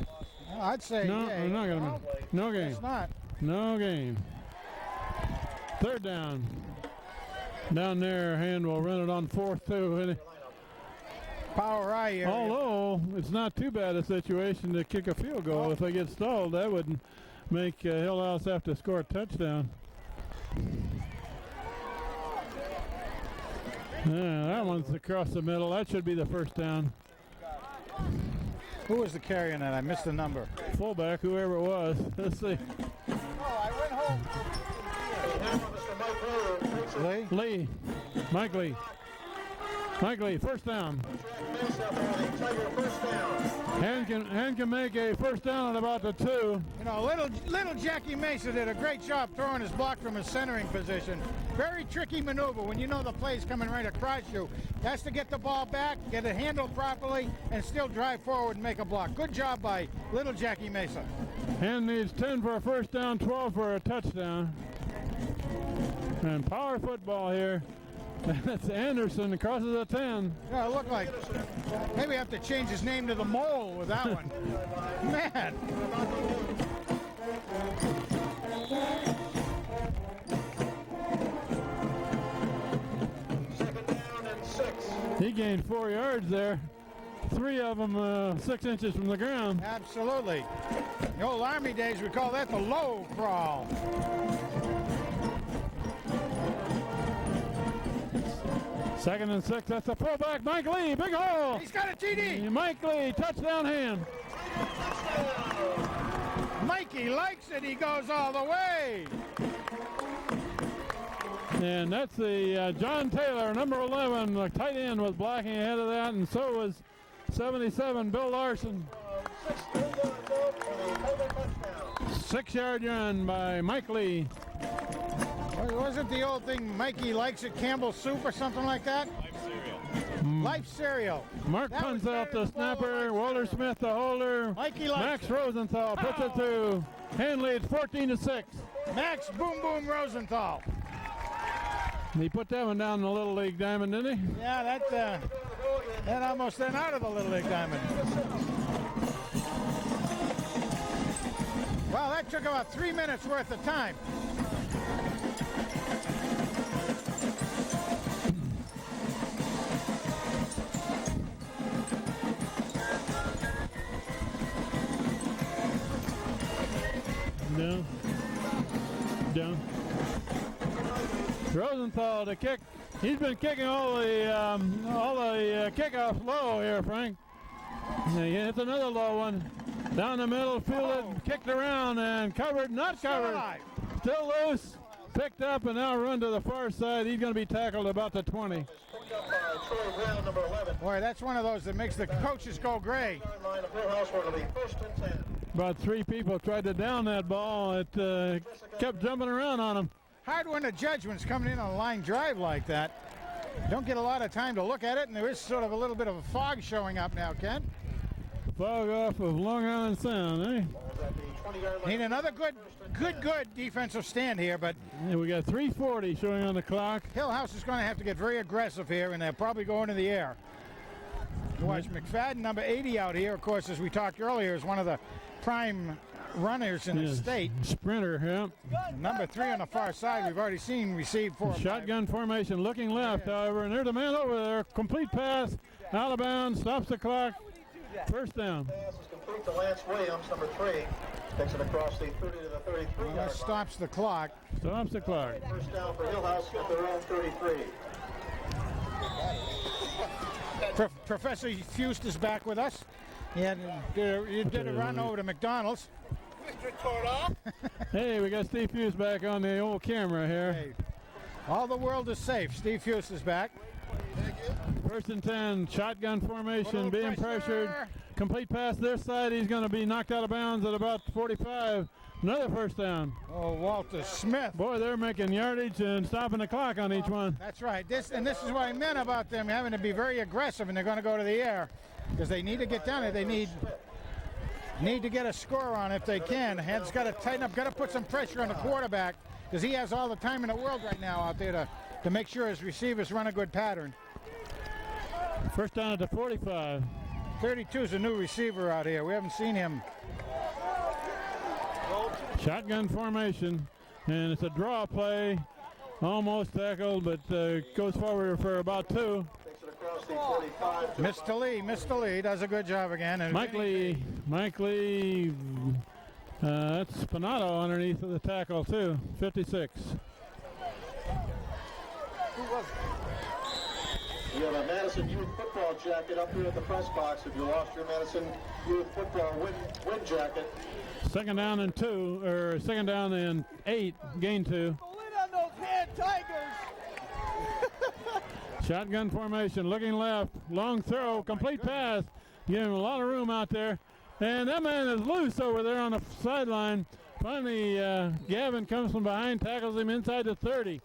I'd say, no, yay. They're not going to. No game. It's not. No game. Third down. Down there, Hand will run it on 4th, too. Power eye area. Although it's not too bad a situation to kick a field goal. If they get stalled, that would make Hillhouse have to score a touchdown. Yeah, that one's across the middle. That should be the first down. Who was the carry in that? I missed the number. Fullback, whoever it was. Let's see. I went home. Lee. Mike Lee. Mike Lee, first down. Hand can make a first down at about the 2. You know, little Jackie Mesa did a great job throwing his block from his centering position. Very tricky maneuver when you know the play's coming right across you. He has to get the ball back, get it handled properly, and still drive forward and make a block. Good job by little Jackie Mesa. Hand needs 10 for a first down, 12 for a touchdown. And power football here. That's Anderson, crosses a 10. Yeah, it looked like maybe I have to change his name to the Mole with that one. Man. Second down and 6. He gained 4 yards there. 3 of them 6 inches from the ground. Absolutely. The old Army days, we call that the low crawl. Second and 6, that's the fullback, Mike Lee, big hole. He's got a TD. Mike Lee, touchdown Hand. Mikey likes it, he goes all the way. And that's the John Taylor, number 11, the tight end was blocking ahead of that, and so was 77, Bill Larson. 6-yard run by Mike Lee. Wasn't the old thing Mikey likes it, Campbell soup or something like that? Life cereal. Mark That was Punzelt, the better than snapper. ball, Walter Life cereal. Smith, the holder. Mikey likes Max it. Rosenthal puts it through. Hand leads 14-6. Max Boom Boom Rosenthal. He put that one down in the Little League Diamond, didn't he? Yeah, that almost went out of the Little League Diamond. Well, that took about 3 minutes worth of time. Down. Rosenthal to kick. He's been kicking all the kickoffs low here, Frank. And he hits another low one. Down the middle, fielded, kicked around, and covered, not covered. Still loose, picked up, and now run to the far side. He's going to be tackled about the 20. Picked up by Troy Brown, number 11. Boy, that's one of those that makes the coaches go gray. Line of Hillhouse, where it'll be 1st and 10. About 3 people tried to down that ball. It kept jumping around on him. Hard one to judge when it's coming in on a line drive like that. Don't get a lot of time to look at it, and there is sort of a little bit of a fog showing up now, Ken. Fog off of Long Island Sound, eh? Need another good defensive stand here, but And we got 3:40 showing on the clock. Hillhouse is going to have to get very aggressive here, and they'll probably go into the air. Watch McFadden, number 80 out here, of course, as we talked earlier, is one of the prime runners in the Yes, state. Sprinter, yeah. Number 3 on the far side, we've already seen receive 4 or 5. Shotgun formation, looking left, however, and there's a man over there. Complete pass, out of bounds, stops the clock. First down. Pass is complete to Lance Williams, number 3. Takes it across the 30 to the 33 That yard stops the clock. Stops the clock. line. First down for Hillhouse at their own 33. Professor Fust is back with us. He did a run over to McDonald's. Hey, we got Steve Hughes back on the old camera here. Hey, all the world is safe. Steve Fust is back. First and 10, shotgun formation, Little being pressure. pressured. Complete pass this side. He's going to be knocked out of bounds at about 45. Another first down. Oh, Walter Smith. Boy, they're making yardage and stopping the clock on each one. That's right. This is what I meant about them having to be very aggressive, and they're going to go to the air because they need to get down there. They need to get a score on if they can. Head's got to tighten up, got to put some pressure on the quarterback because he has all the time in the world right now out there to make sure his receivers run a good pattern. First down at the 45. 32 is a new receiver out here. We haven't seen him. Shotgun formation, and it's a draw play. Almost tackled, but goes forward for about 2. Takes it across the 45. Mr. Lee does a good job again. And Mike Lee, that's Spinato underneath of the tackle too, 56. You have a Madison Youth football jacket up here at the press box if you lost your Madison Youth football win jacket. Second down and 2, or second down and 8, gain 2. Go in on those hand tigers. Shotgun formation, looking left, long throw, complete pass, giving him a lot of room out there. And that man is loose over there on the sideline. Finally, Gavin comes from behind, tackles him inside the 30.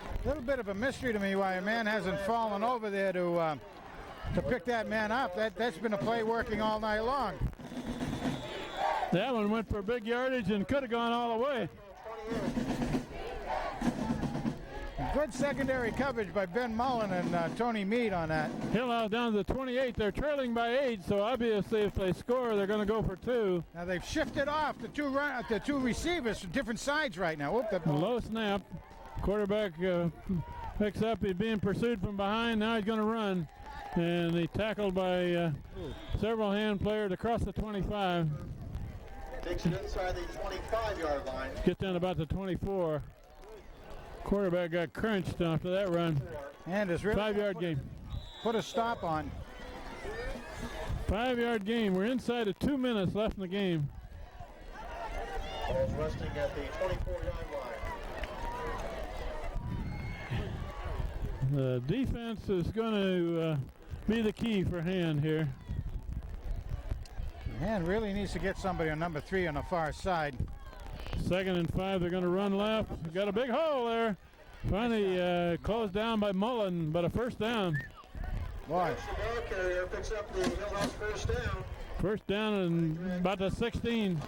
A little bit of a mystery to me why a man hasn't fallen over there to pick that man up. That's been a play working all night long. That one went for big yardage and could have gone all the way. Good secondary coverage by Ben Mullen and Tony Meade on that. Hillhouse down to the 28. They're trailing by 8, so obviously if they score, they're going to go for 2. Now they've shifted off the two receivers to different sides right now. Whoop, A low snap. Quarterback picks up. He's being pursued from behind. Now he's going to run. And he tackled by several hand players across the 25. Takes it inside the 25-yard line. Gets down about the 24. Quarterback got crunched after that run. and is really 5-yard game. put a stop on. 5-yard game. We're inside of 2 minutes left in the game. Ball's resting at the 24-yard line. The defense is going to be the key for Hand here. And really needs to get somebody on number 3 on the far side. 2nd and 5, they're going to run left. Got a big hole there. Finally closed down by Mullen, but a first down. Boy. The ball carrier picks up the Hillhouse first down. First down and about the 16.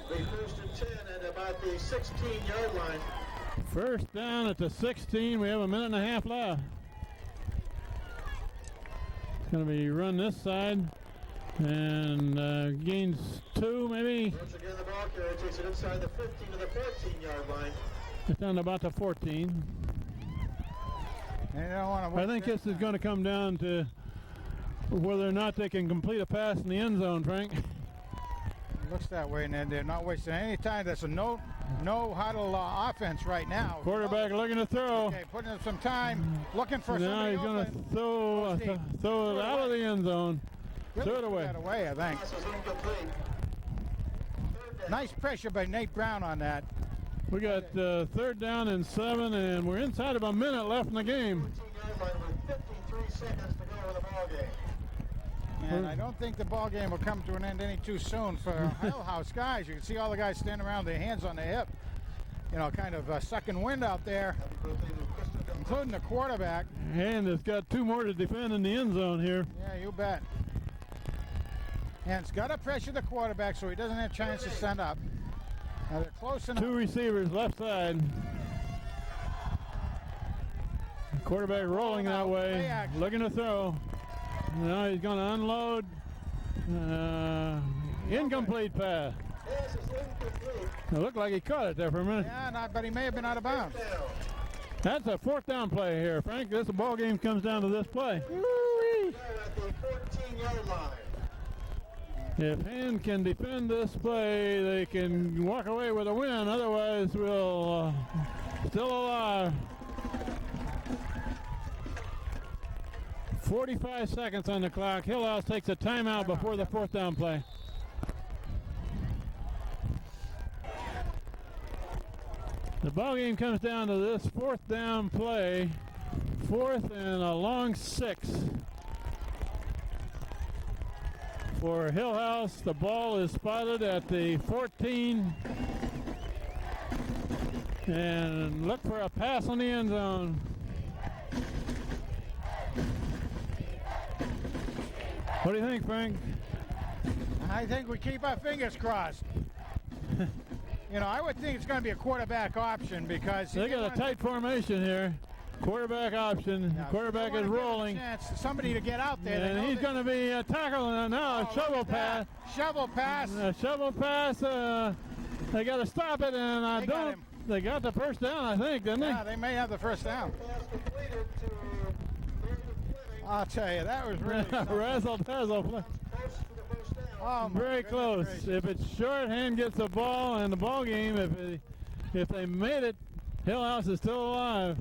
The first and 10 at about the 16-yard line. First down at the 16. We have a minute and a half left. It's going to be run this side and gains 2 maybe. Once again, the ball carrier takes it inside the 15 to the 14-yard line. It's down to about the 14. And you don't want to I think this is going to come down to whether or not they can complete a pass in the end zone, Frank. Looks that way, and they're not wasting any time. That's a no huddle offense right now. Quarterback looking to throw. Okay, putting in some time, looking for Now somebody he's going to open. throw it out of the end zone. Really Throw it threw away. that away, I think. Pass is incomplete. Nice pressure by Nate Brown on that. We got third down and 7, and we're inside of a minute left in the game. 14-yard line with 53 seconds to go in the ball game. And I don't think the ball game will come to an end any too soon for Hillhouse guys. You can see all the guys standing around, their hands on their hip, you know, kind of sucking wind out there, including the quarterback. And it's got 2 more to defend in the end zone here. Yeah, you bet. And it's got to pressure the quarterback so he doesn't have a chance to send up. Now they're close enough. 2 receivers left side. Quarterback rolling that way, looking to throw. Now he's going to unload. Incomplete pass. Pass is incomplete. It looked like he caught it there for a minute. Yeah, but he may have been out of bounds. Down. That's a 4th down play here, Frank. This ball game comes down to this play. They're at the 14-yard line. If Hand can defend this play, they can walk away with a win. Otherwise, we'll still alive. 45 seconds on the clock. Hillhouse takes a timeout before the 4th down play. The ball game comes down to this 4th down play. 4th and a long 6. For Hillhouse, the ball is spotted at the 14. And look for a pass on the end zone. What do you think, Frank? I think we keep our fingers crossed. You know, I would think it's going to be a quarterback option because They got a tight formation here. Quarterback option. Yeah, Quarterback they is wanna give rolling. a chance to somebody to get out there. They And know he's they- going to be tackling now. Oh, A shovel look pass. at that. Shovel pass. A shovel pass. They got to stop it, and I They got don't. him. They got the first down, I think, didn't they? Yeah, they may have the first down. Pass completed to Brandon Fleming. I'll tell you, that was really something. Razzle dazzle. Close to the first down. Oh, my Very goodness close. gracious. If it's short, Hand gets the ball and the ball game. If they made it, Hillhouse is still alive.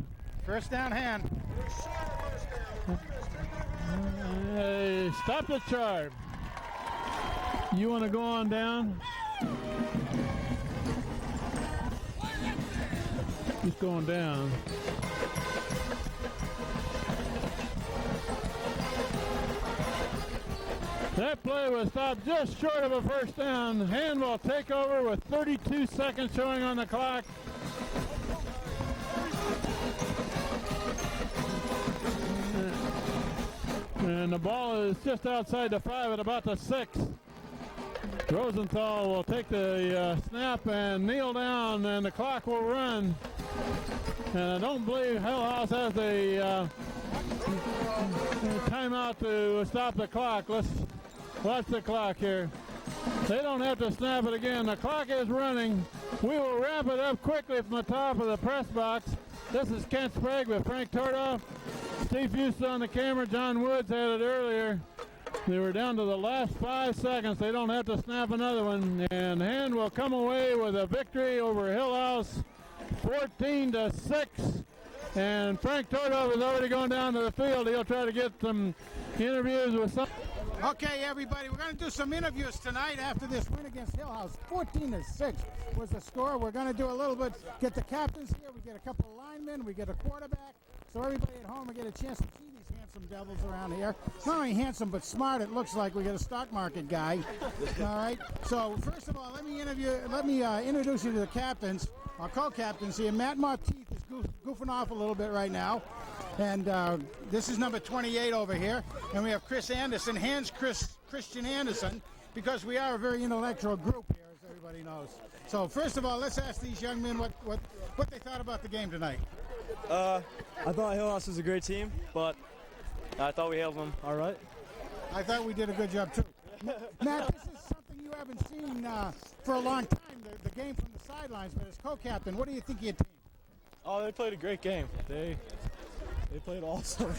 First down Hand. We're short of first down. The Tigers take over. Stop the chart. You want to go on down? Just going down. That play was stopped just short of a first down. Hand will take over with 32 seconds showing on the clock. And the ball is just outside the 5 at about the 6. Rosenthal will take the snap and kneel down, and the clock will run. And I don't believe Hillhouse has a timeout to stop the clock. Let's watch the clock here. They don't have to snap it again. The clock is running. We will wrap it up quickly from the top of the press box. This is Kent Sprague with Frank Tordoff. Steve Fust on the camera. John Woods had it earlier. They were down to the last 5 seconds. They don't have to snap another one. And Hand will come away with a victory over Hillhouse, 14-6. And Frank Tordoff is already going down to the field. He'll try to get some interviews with some. Okay, everybody, we're going to do some interviews tonight after this win against Hillhouse. 14-6 was the score. We're going to do a little bit, get the captains here. We get a couple of linemen. We get a quarterback. So everybody at home will get a chance to see these handsome devils around here. Not only handsome, but smart. It looks like we got a stock market guy. All right. So first of all, let me introduce you to the captains, our co-captains here. Matt Monteith is goofing off a little bit right now. And this is number 28 over here. And we have Chris Anderson, Christian Anderson, because we are a very intellectual group here, as everybody knows. So first of all, let's ask these young men what they thought about the game tonight. I thought Hillhouse was a great team, but I thought we held them all right. I thought we did a good job, too. Matt, this is something you haven't seen for a long time, the game from the sidelines, but as co-captain, what do you think of your team? Oh, they played a great game. They played awesome.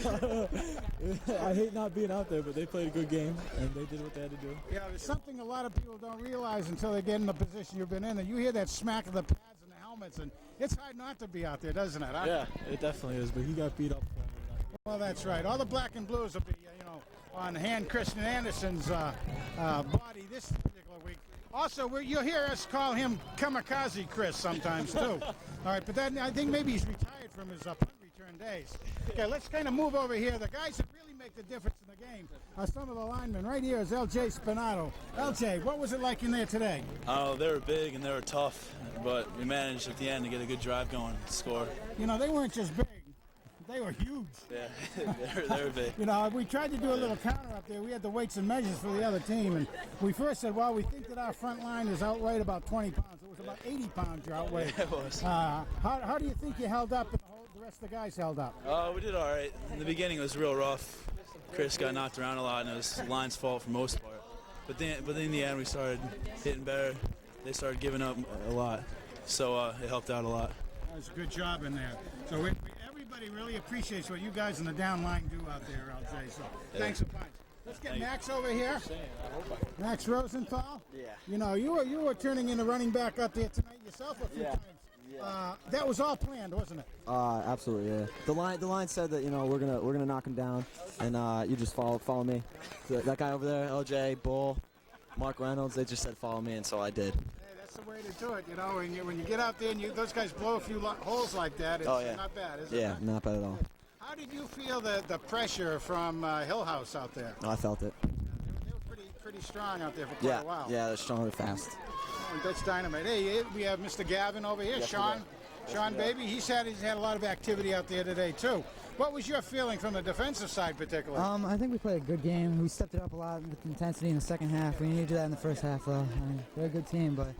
I hate not being out there, but they played a good game, and they did what they had to do. Yeah, there's something a lot of people don't realize until they get in the position you've been in, and you hear that smack of the pads and the helmets, and it's hard not to be out there, doesn't it? Huh? Yeah, it definitely is, but he got beat up for me tonight. Well, that's right. All the black and blues will be, on Christian Anderson's body this particular week. Also, you'll hear us call him Kamikaze Chris sometimes, too. All right, but I think maybe he's retired from his punt return days. Okay, let's kind of move over here. The guys that really make the difference in the game are some of the linemen. Right here is L.J. Spinato. L.J., what was it like in there today? Oh, they were big and they were tough, but we managed at the end to get a good drive going and score. They weren't just big. They were huge. Yeah, they were big. We tried to do a little counter up there. We had the weights and measures for the other team, and we first said, well, we think that our front line is outweighed about 20 pounds. It was about 80 pounds you're outweighed. Yeah, it was. How do you think you held up and the rest of the guys held up? We did all right. In the beginning, it was real rough. Chris got knocked around a lot, and it was the line's fault for the most part. But then in the end, we started hitting better. They started giving up a lot, so it helped out a lot. That was a good job in there. So everybody really appreciates what you guys in the down line do out there, LJ. So thanks a bunch. Let's get Max over here. Max Rosenthal. Yeah. You were turning into running back up there tonight yourself a few times. Yeah. That was all planned, wasn't it? Absolutely, yeah. The line said that we're gonna knock him down, and you just follow me. That guy over there, LJ, Bull, Mark Reynolds, they just said follow me, and so I did. That's the way to do it, when you get out there and those guys blow a few holes like that, it's not bad, is it? Yeah, not bad at all. How did you feel the pressure from Hillhouse out there? I felt it. They were pretty strong out there for quite a while. Yeah, they're strong and fast. That's dynamite. Hey, we have Mr. Gavin over here, Sean Baby. He's had a lot of activity out there today too. What was your feeling from the defensive side, particularly? I think we played a good game. We stepped it up a lot with intensity in the second half. We needed to do that in the first half, though. They're a good team, but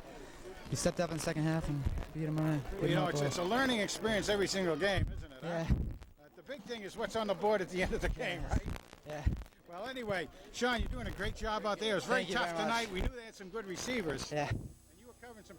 we stepped up in the second half and beat them. It's a learning experience every single game, isn't it? Yeah. The big thing is what's on the board at the end of the game, right? Yeah. Well, anyway, Sean, you're doing a great job out there. It was very tough tonight. We knew they had some good receivers. Yeah. And you were covering some